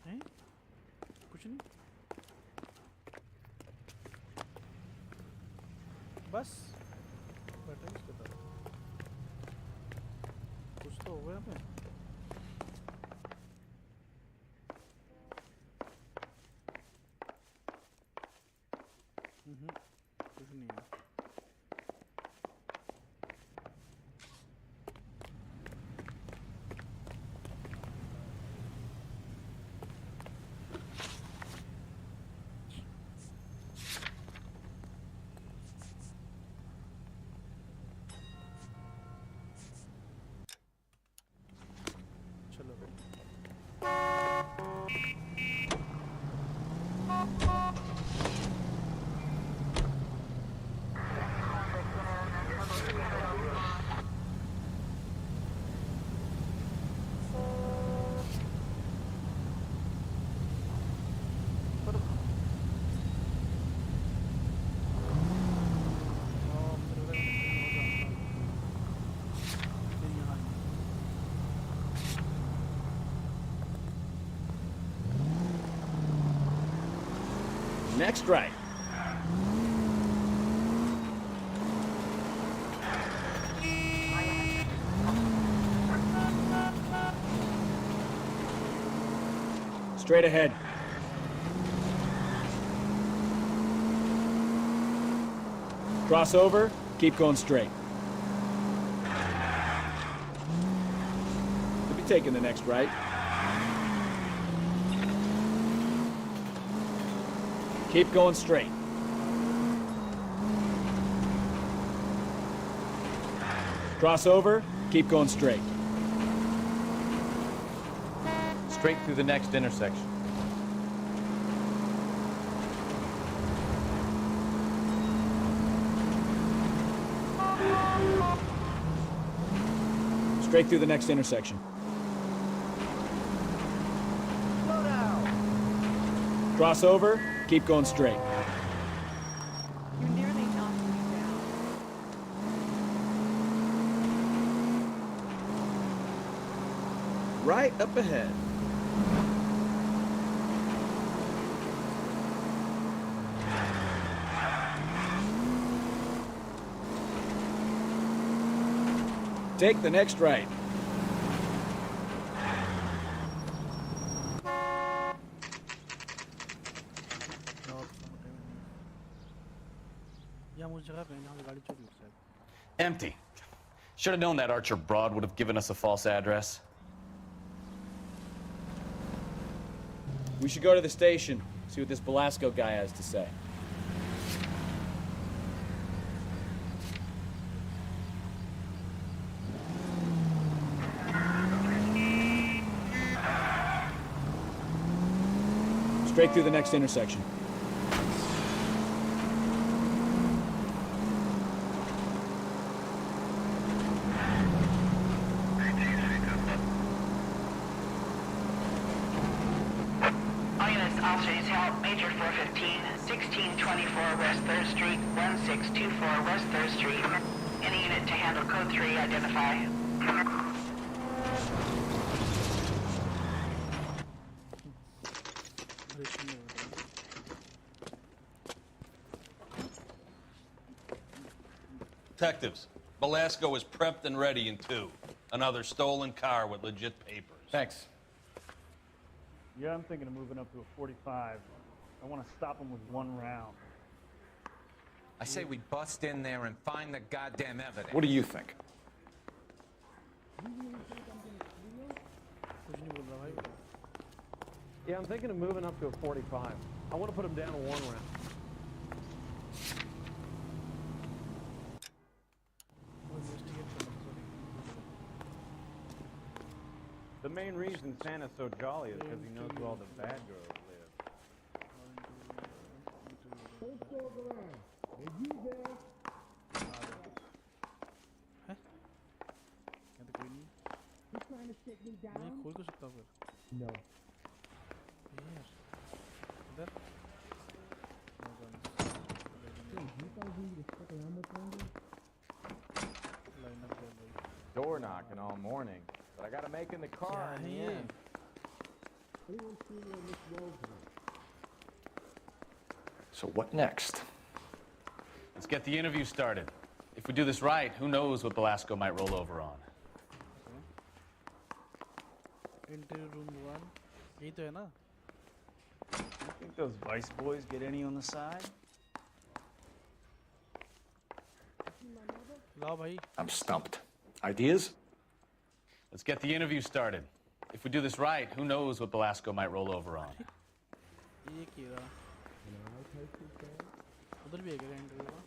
हैं? कुछ नहीं बस बैठा इसके तरफ कुछ तो हो गया पे कुछ नहीं है Next right. Straight ahead. Cross over, keep going straight. We'll be taking the next right. Keep going straight. Cross over, keep going straight. Straight through the next intersection. Straight through the next intersection. Cross over, keep going straight. You nearly knocked me down. Right up ahead. Take the next right. Empty. Should have known that Archer broad would have given us a false address. We should go to the station, see what this Velasco guy has to say. Straight through the next intersection. All units, officers help. Major 415, 1624 West 3rd Street, 1624 West 3rd Street. Any unit to handle code 3, identify. Detectives, Belasco is prepped and ready in 2. Another stolen car with legit papers. Thanks. Yeah, I'm thinking of moving up to a 45. I want to stop him with 1 round. I say we bust in there and find the goddamn evidence. What do you think? Yeah, I'm thinking of moving up to a 45. I want to put him down to 1 round. The main reason Santa's so jolly is because he knows where all the bad girls live. मैं खोल क्यों सकता हूँ फिर? No. Yes. इधर? Line up there, भाई. Door knocking all morning, but I gotta make in the car in the end. So what next? Let's get the interview started. If we do this right, who knows what Belasco might roll over on. Interview room 1. यही तो है ना? You think those vice boys get any on the side? लाओ भाई. I'm stumped. Ideas? Let's get the interview started. If we do this right, who knows what Belasco might roll over on. ये क्या? उधर भी है क्या interview का?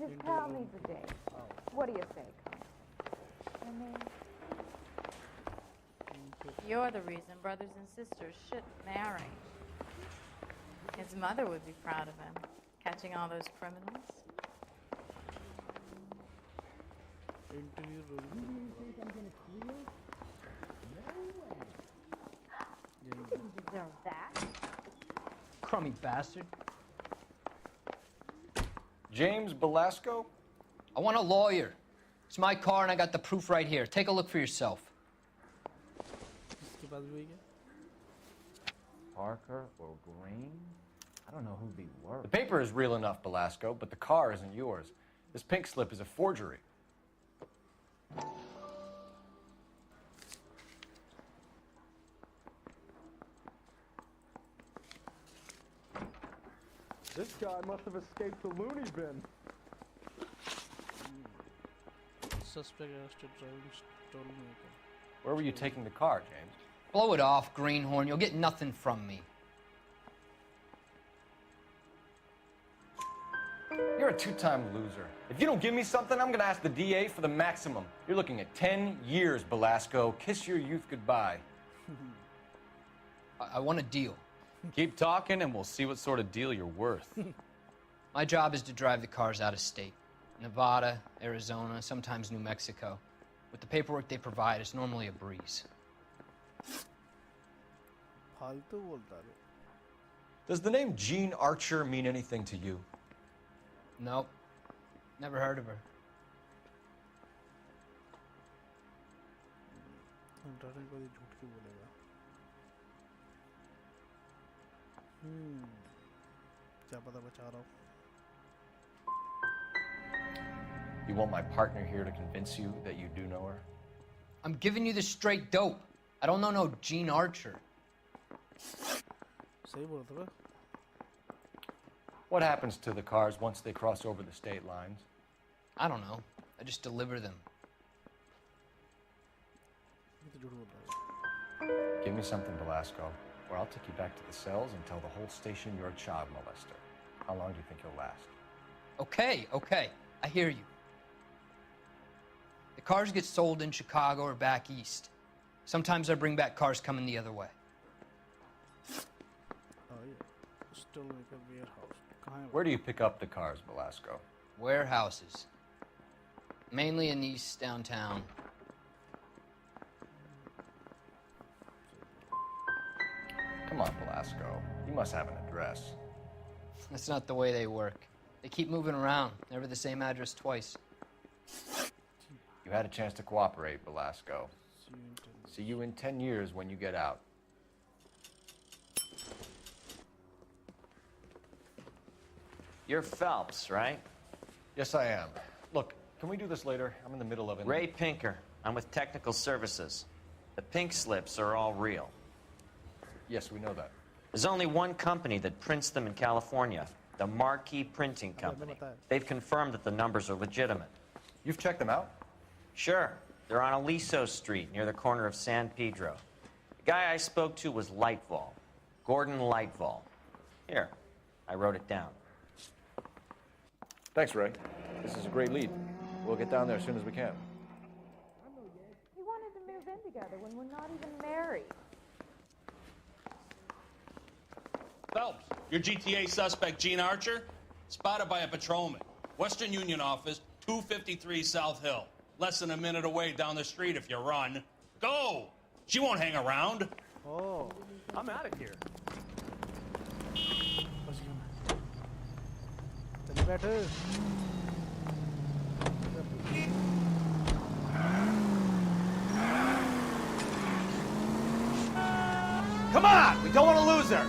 Just tell me the day. What do you think? I mean, You're the reason brothers and sisters shouldn't marry. His mother would be proud of him, catching all those criminals. Interview room. didn't deserve that. Crummy bastard. James Belasco? I want a lawyer. It's my car and I got the proof right here. Take a look for yourself. इसके पास भी है क्या? Parker or Green? I don't know who'd be worse. The paper is real enough, Belasco, but the car isn't yours. This pink slip is a forgery. This guy must have escaped the loony bin. Suspect arrested driving stolen vehicle. Where were you taking the car, James? Blow it off, Greenhorn. You'll get nothing from me. You're a two-time loser. If you don't give me something, I'm gonna ask the DA for the maximum. You're looking at 10 years, Belasco. Kiss your youth goodbye. I want a deal. Keep talking and we'll see what sort of deal you're worth. My job is to drive the cars out of state. Nevada, Arizona, sometimes New Mexico. With the paperwork they provide, it's normally a breeze. फालतू बोलता है. Does the name Jean Archer mean anything to you? Nope. Never heard of her. Driving को झूठ क्यों बोलेगा? क्या पता बचा रहा हूँ. You want my partner here to convince you that you do know her? I'm giving you the straight dope. I don't know no Jean Archer. सही बोला था. What happens to the cars once they cross over the state lines? I don't know. I just deliver them. ये तो झूठ बोल रहा है. Give me something, Belasco, or I'll take you back to the cells and tell the whole station you're a child molester. How long do you think you'll last? Okay. I hear you. The cars get sold in Chicago or back east. Sometimes I bring back cars coming the other way. Oh yeah, still like a warehouse. कहाँ है वो? Where do you pick up the cars, Velasco? Warehouses. Mainly in East downtown. Come on, Velasco. You must have an address. That's not the way they work. They keep moving around, never the same address twice. You had a chance to cooperate, Velasco. See you in 10 years when you get out. You're Phelps, right? Yes, I am. Look, can we do this later? I'm in the middle of it. Ray Pinker. I'm with Technical Services. The pink slips are all real. Yes, we know that. There's only one company that prints them in California, the Marquee Printing Company. They've confirmed that the numbers are legitimate. You've checked them out? Sure. They're on Aliso Street, near the corner of San Pedro. The guy I spoke to was Lightval. Gordon Lightval. Here, I wrote it down. Thanks, Ray. This is a great lead. We'll get down there as soon as we can. We wanted to move in together when we're not even married. Phelps, your GTA suspect, Gene Archer, spotted by a patrolman. Western Union office, 253 South Hill. Less than a minute away down the street if you run. Go! She won't hang around. Oh, I'm out of here. चलिए बैठे. Come on! We don't want to lose her!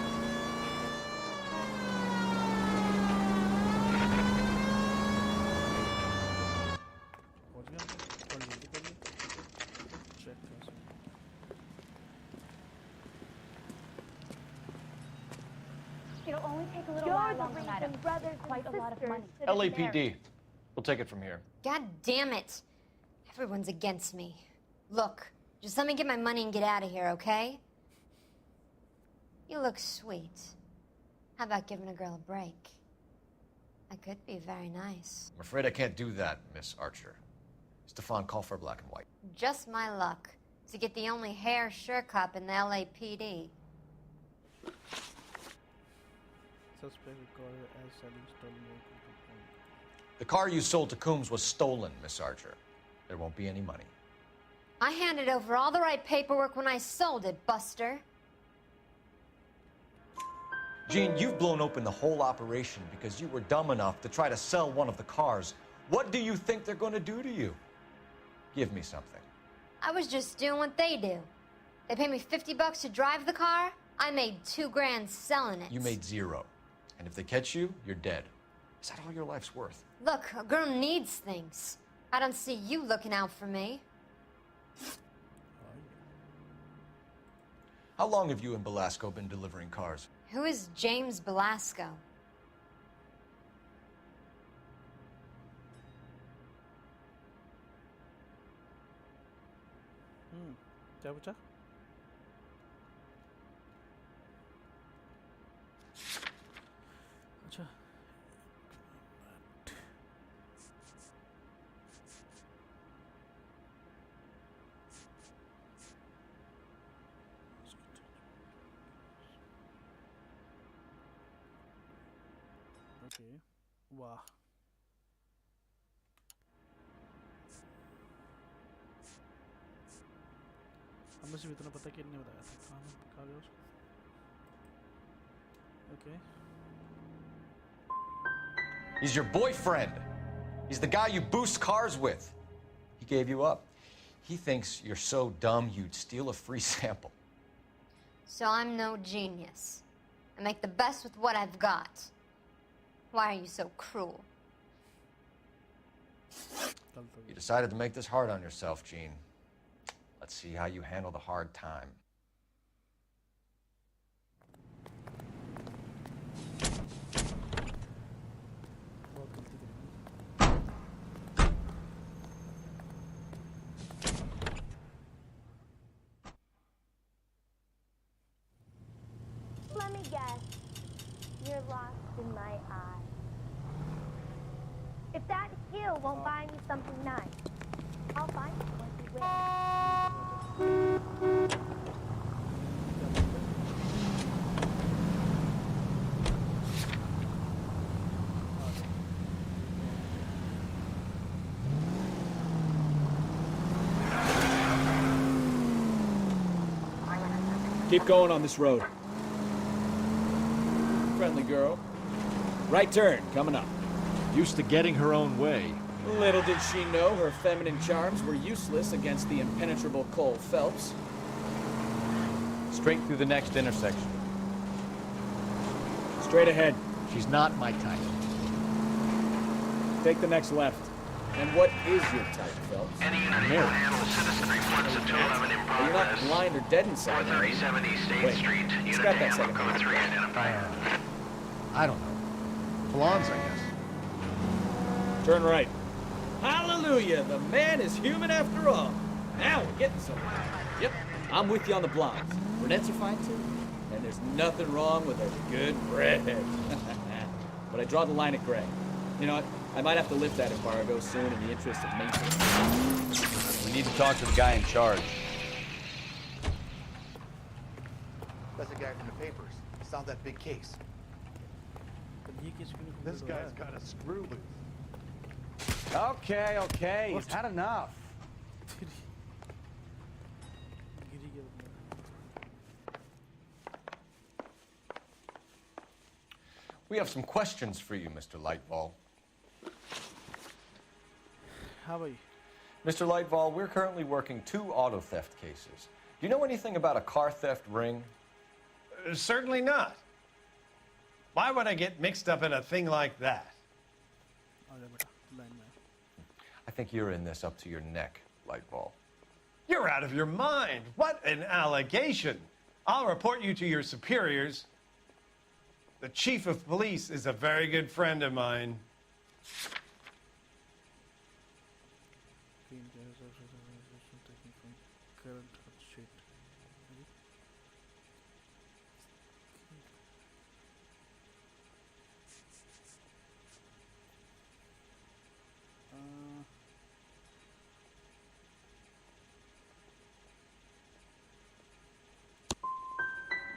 It'll only take a little while longer, madam. Brothers quite a lot of money. LAPD. We'll take it from here. God damn it. Everyone's against me. Look, just let me get my money and get out of here, okay? You look sweet. How about giving a girl a break? I could be very nice. I'm afraid I can't do that, Miss Archer. Stefan, call for black and white. Just my luck to get the only hair sure cop in the LAPD. Suspect recorded as selling stolen vehicle. The car you sold to Coombs was stolen, Miss Archer. There won't be any money. I handed over all the right paperwork when I sold it, Buster. Gene, you've blown open the whole operation because you were dumb enough to try to sell one of the cars. What do you think they're going to do to you? Give me something. I was just doing what they do. They paid me $50 to drive the car. I made $2 grand selling it. You made zero. And if they catch you, you're dead. Is that all your life's worth? Look, a girl needs things. I don't see you looking out for me. How long have you and Velasco been delivering cars? Who is James Velasco? क्या पूछा? अच्छा. Okay. वाह. हमें सिर्फ इतना पता कि नहीं बताया था. कहाँ गया उसको? Okay. He's your boyfriend. He's the guy you boost cars with. He gave you up. He thinks you're so dumb you'd steal a free sample. So I'm no genius. I make the best with what I've got. Why are you so cruel? You decided to make this hard on yourself, Gene. Let's see how you handle the hard time. Let me guess. You're lost in my eye. If that hill won't buy me something nice, I'll find it once you win. Keep going on this road. Friendly girl. Right turn, coming up. Used to getting her own way. Little did she know her feminine charms were useless against the impenetrable Cole Phelps. Straight through the next intersection. Straight ahead. She's not my type. Take the next left. And what is your type, Phelps? I'm married. Well, you're not blind or dead inside. 437 East State Wait, Street. it's got that second Code 3 identified. I don't know. Blondes, I guess. Turn right. Hallelujah! The man is human after all. Now we're getting somewhere. Yep, I'm with you on the blondes. Brunettes are fine too. And there's nothing wrong with a good redhead. But I draw the line at gray. You know what? I might have to lift that embargo soon in the interest of maintenance. We need to talk to the guy in charge. That's the guy from the papers. Solved that big case. This guy's got a screw loose. Okay, he's had enough. We have some questions for you, Mr. Lightball. How are you? Mr. Lightball, we're currently working 2 auto theft cases. Do you know anything about a car theft ring? Certainly not. Why would I get mixed up in a thing like that? I think you're in this up to your neck, Lightball. You're out of your mind. What an allegation. I'll report you to your superiors. The chief of police is a very good friend of mine.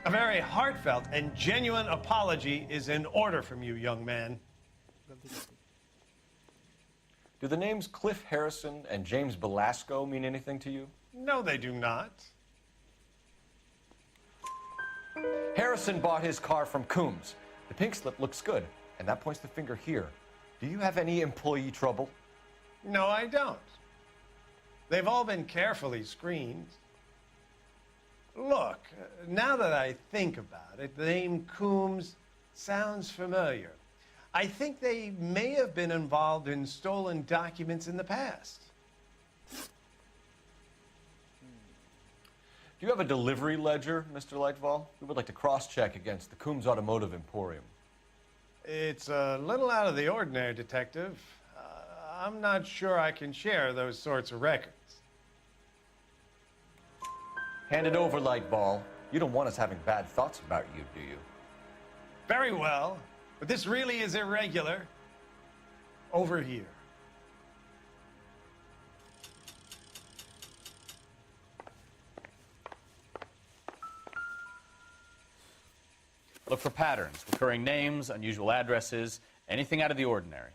A very heartfelt and genuine apology is in order from you, young man. Do the names Cliff Harrison and James Belasco mean anything to you? No, they do not. Harrison bought his car from Coombs. The pink slip looks good, and that points the finger here. Do you have any employee trouble? No, I don't. They've all been carefully screened. Look, now that I think about it, the name Coombs sounds familiar. I think they may have been involved in stolen documents in the past. Do you have a delivery ledger, Mr. Lightval? We would like to cross-check against the Coombs Automotive Emporium. It's a little out of the ordinary, Detective. I'm not sure I can share those sorts of records. Hand it over, Lightball. You don't want us having bad thoughts about you, do you? Very well, but this really is irregular. Over here. Look for patterns, recurring names, unusual addresses, anything out of the ordinary.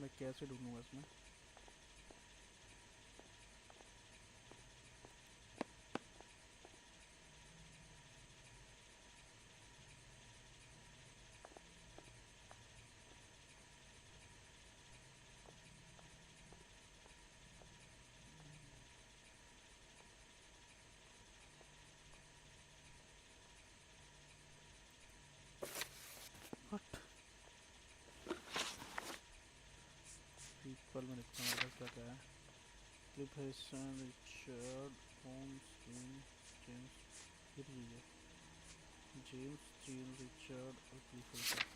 मैं कैसे ढूंढूंगा इसमें? में लिखता हूँ क्या क्या है clip Harrison Richard Holmes James फिर भी है जेम्स जीन रिचर्ड और clip Harrison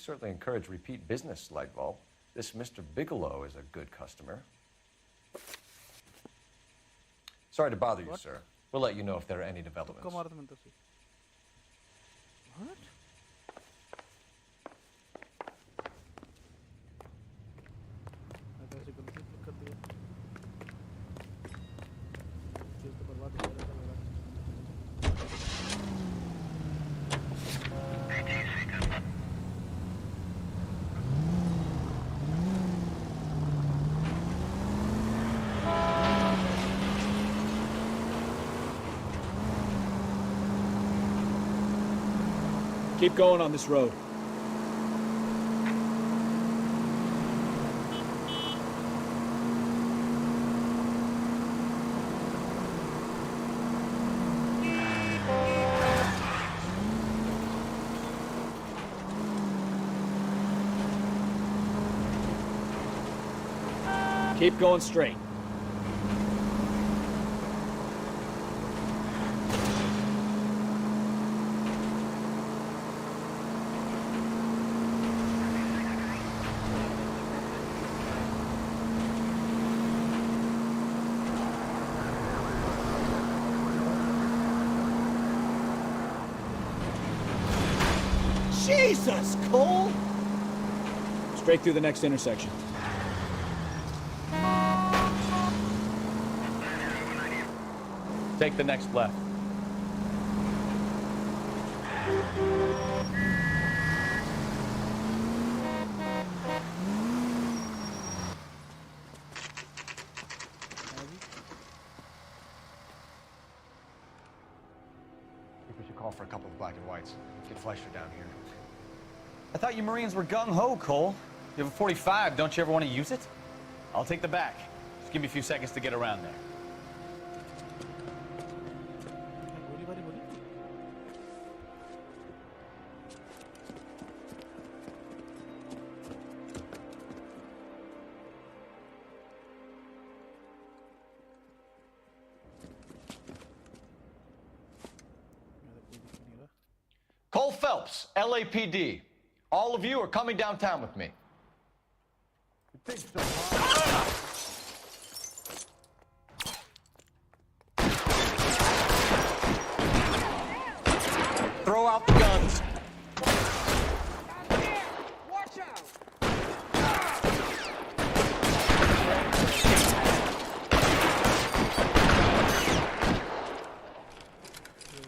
certainly encourage repeat business, Lightval. This Mr. Bigelow is a good customer. Sorry to bother you, sir. We'll let you know if there are any developments. What? Keep going on this road. Keep going straight. Jesus, Cole! Straight through the next intersection. Take the next left. I think we should call for a couple of black and whites. Get Fleischer down here. I thought you Marines were gung-ho, Cole. You have a 45, don't you ever want to use it? I'll take the back. Just give me a few seconds to get around there. Cole Phelps, LAPD. All of you are coming downtown with me. Throw out the guns. Watch out!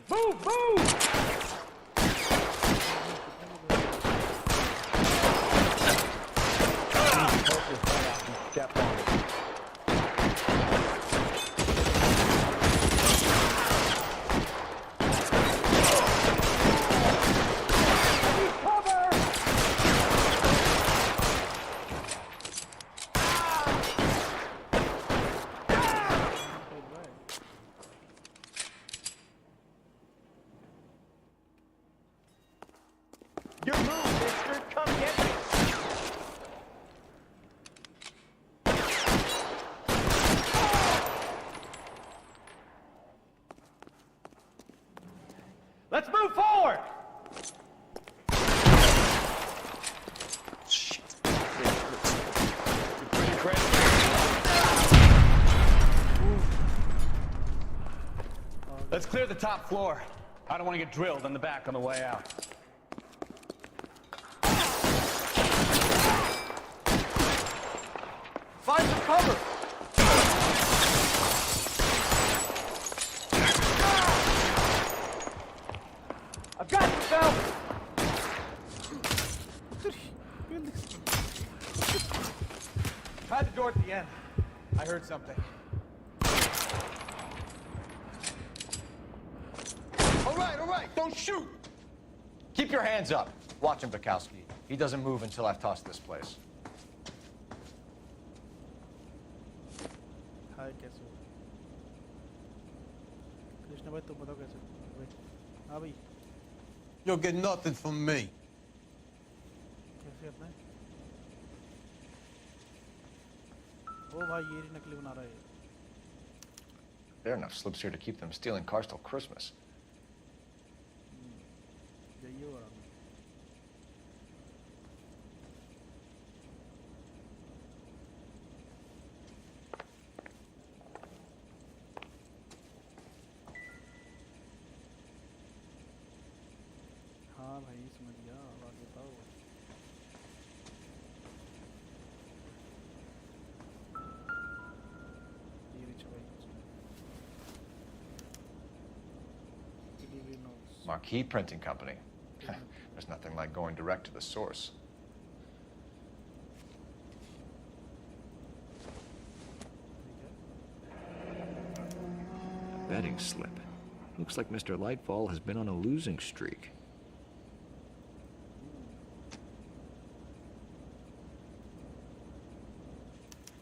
Move, move! Step on it. Your move, mister! Come get me! Let's move forward! Shit. Let's clear the top floor. I don't want to get drilled in the back on the way out. Find some cover! I've got you, Phelps! Try the door at the end. I heard something. All right, don't shoot! Keep your hands up. Watch him, Bukowski. He doesn't move until I've tossed this place. हाय कैसे हो कृष्ण भाई तुम बताओ कैसे हो भाई हाँ भाई You'll get nothing from me. कैसे अपना है ओ भाई ये ही नकली बना रहा है There are enough slips here to keep them stealing cars till Christmas. यही हो रहा है Marquee Printing Company. There's nothing like going direct to the source. Betting slip. Looks like Mr. Lightfall has been on a losing streak.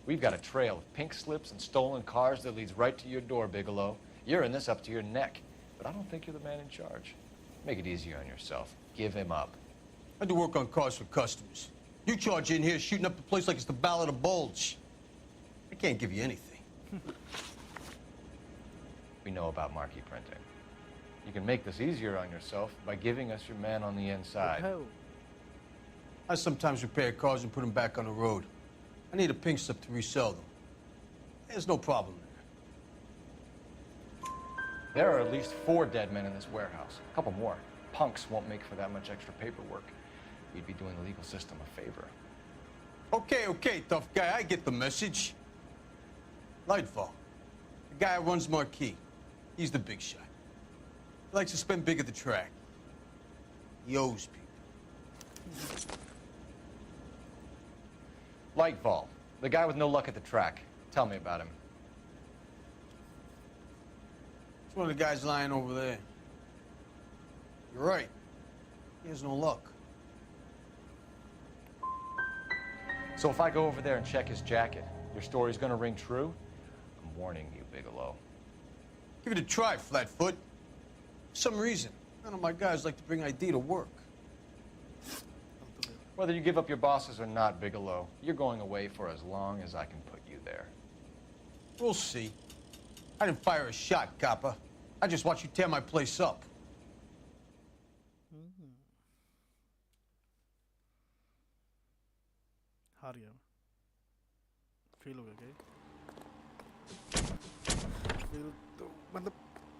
We've got a trail of pink slips and stolen cars that leads right to your door, Bigelow. You're in this up to your neck, but I don't think you're the man in charge. Make it easier on yourself. Give him up. I do work on cars for customers. You charge in here shooting up the place like it's the Ballad of Bulge. I can't give you anything. We know about Marquee Printing. You can make this easier on yourself by giving us your man on the inside. I sometimes repair cars and put them back on the road. I need a pink slip to resell them. There's no problem there. There are at least 4 dead men in this warehouse. A couple more. Punks won't make for that much extra paperwork. You'd be doing the legal system a favor. Okay, tough guy. I get the message. Lightfall. The guy who runs Marquee. He's the big shot. He likes to spend big at the track. He owes people. Lightfall, the guy with no luck at the track. Tell me about him. It's one of the guys lying over there. You're right. He has no luck. So if I go over there and check his jacket, your story's gonna ring true? I'm warning you, Bigelow. Give it a try, Flatfoot. For some reason, none of my guys like to bring ID to work. Whether you give up your bosses or not, Bigelow, you're going away for as long as I can put you there. We'll see. I didn't fire a shot, copper. I just watched you tear my place up. हार गया fail हो गया क्या fail तो मतलब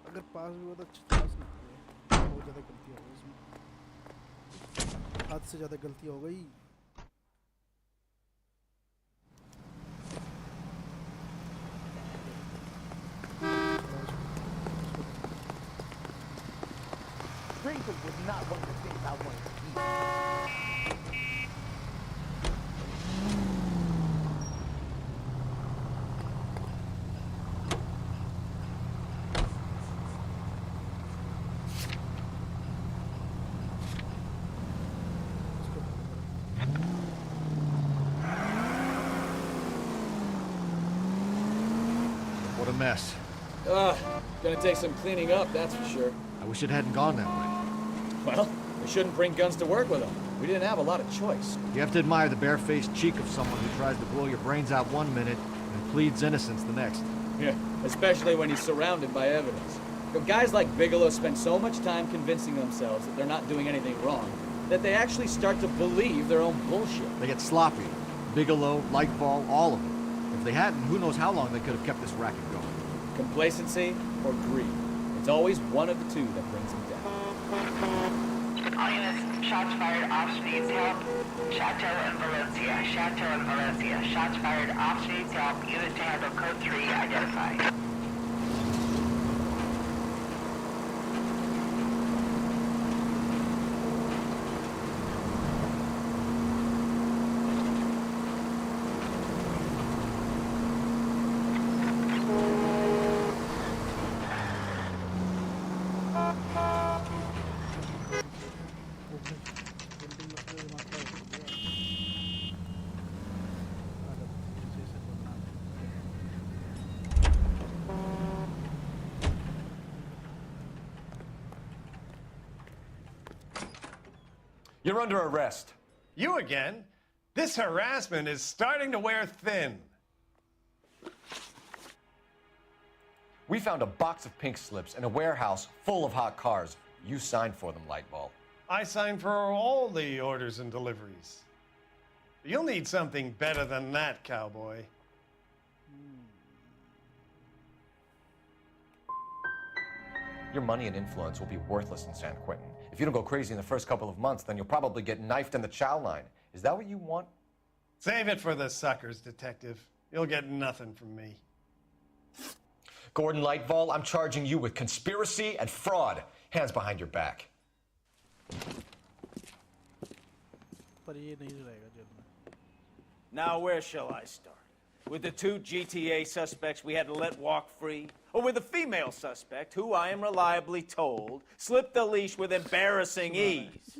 अगर पास भी हुआ तो अच्छा पास नहीं हुआ बहुत ज़्यादा गलती हो गई इसमें हद से ज़्यादा गलती हो गई Sprinkle was not one of the things I wanted to eat. What a mess. Gonna take some cleaning up, that's for sure. I wish it hadn't gone that way. Well, we shouldn't bring guns to work with them. We didn't have a lot of choice. You have to admire the barefaced cheek of someone who tries to blow your brains out one minute and pleads innocence the next. Yeah, especially when he's surrounded by evidence. But guys like Bigelow spend so much time convincing themselves that they're not doing anything wrong that they actually start to believe their own bullshit. They get sloppy. Bigelow, Lightfall, all of them. If they hadn't, who knows how long they could have kept this racket going. Complacency or greed. It's always one of the two that brings them down. All units, shots fired, officer needs help. Chateau and Valencia, Chateau and Valencia. Shots fired, officer needs help. Unit to handle code 3 identified. You're under arrest. You again? This harassment is starting to wear thin. We found a box of pink slips in a warehouse full of hot cars. You signed for them, Lightball. I signed for all the orders and deliveries. You'll need something better than that, cowboy. Your money and influence will be worthless in San Quentin. If you don't go crazy in the first couple of months, then you'll probably get knifed in the chow line. Is that what you want? Save it for the suckers, Detective. You'll get nothing from me. Gordon Lightfall, I'm charging you with conspiracy and fraud. Hands behind your back. पर ये नहीं रहेगा jail में. Now, where shall I start? With the 2 GTA suspects we had to let walk free? Or with the female suspect, who I am reliably told slipped the leash with embarrassing ease?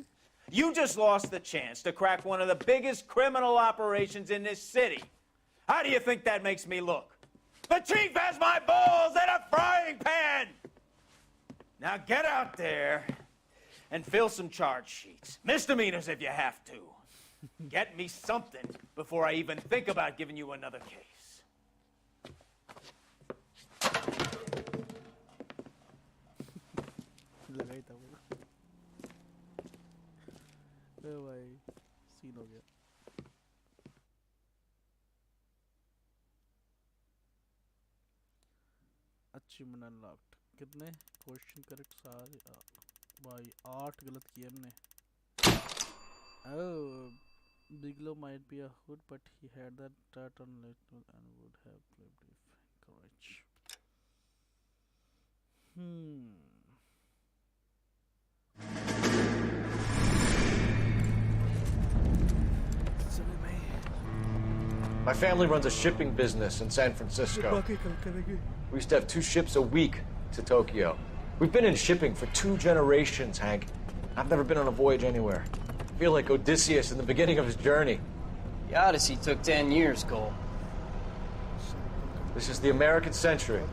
You just lost the chance to crack one of the biggest criminal operations in this city. How do you think that makes me look? The chief has my balls in a frying pan! Now get out there and fill some charge sheets. Misdemeanors if you have to. Get me something before I even think about giving you another case. लगा ही था वो. ए भाई scene हो गया. Achievement unlocked. कितने question correct सारे भाई 8 गलत किए हमने. Oh, Bigelow might be a hood, but he had that tat on little and would have played if correct. My family runs a shipping business in San Francisco. We used to have 2 ships a week to Tokyo. We've been in shipping for 2 generations, Hank. I've never been on a voyage anywhere. I feel like Odysseus in the beginning of his journey. The Odyssey took 10 years, Cole. This is the American century.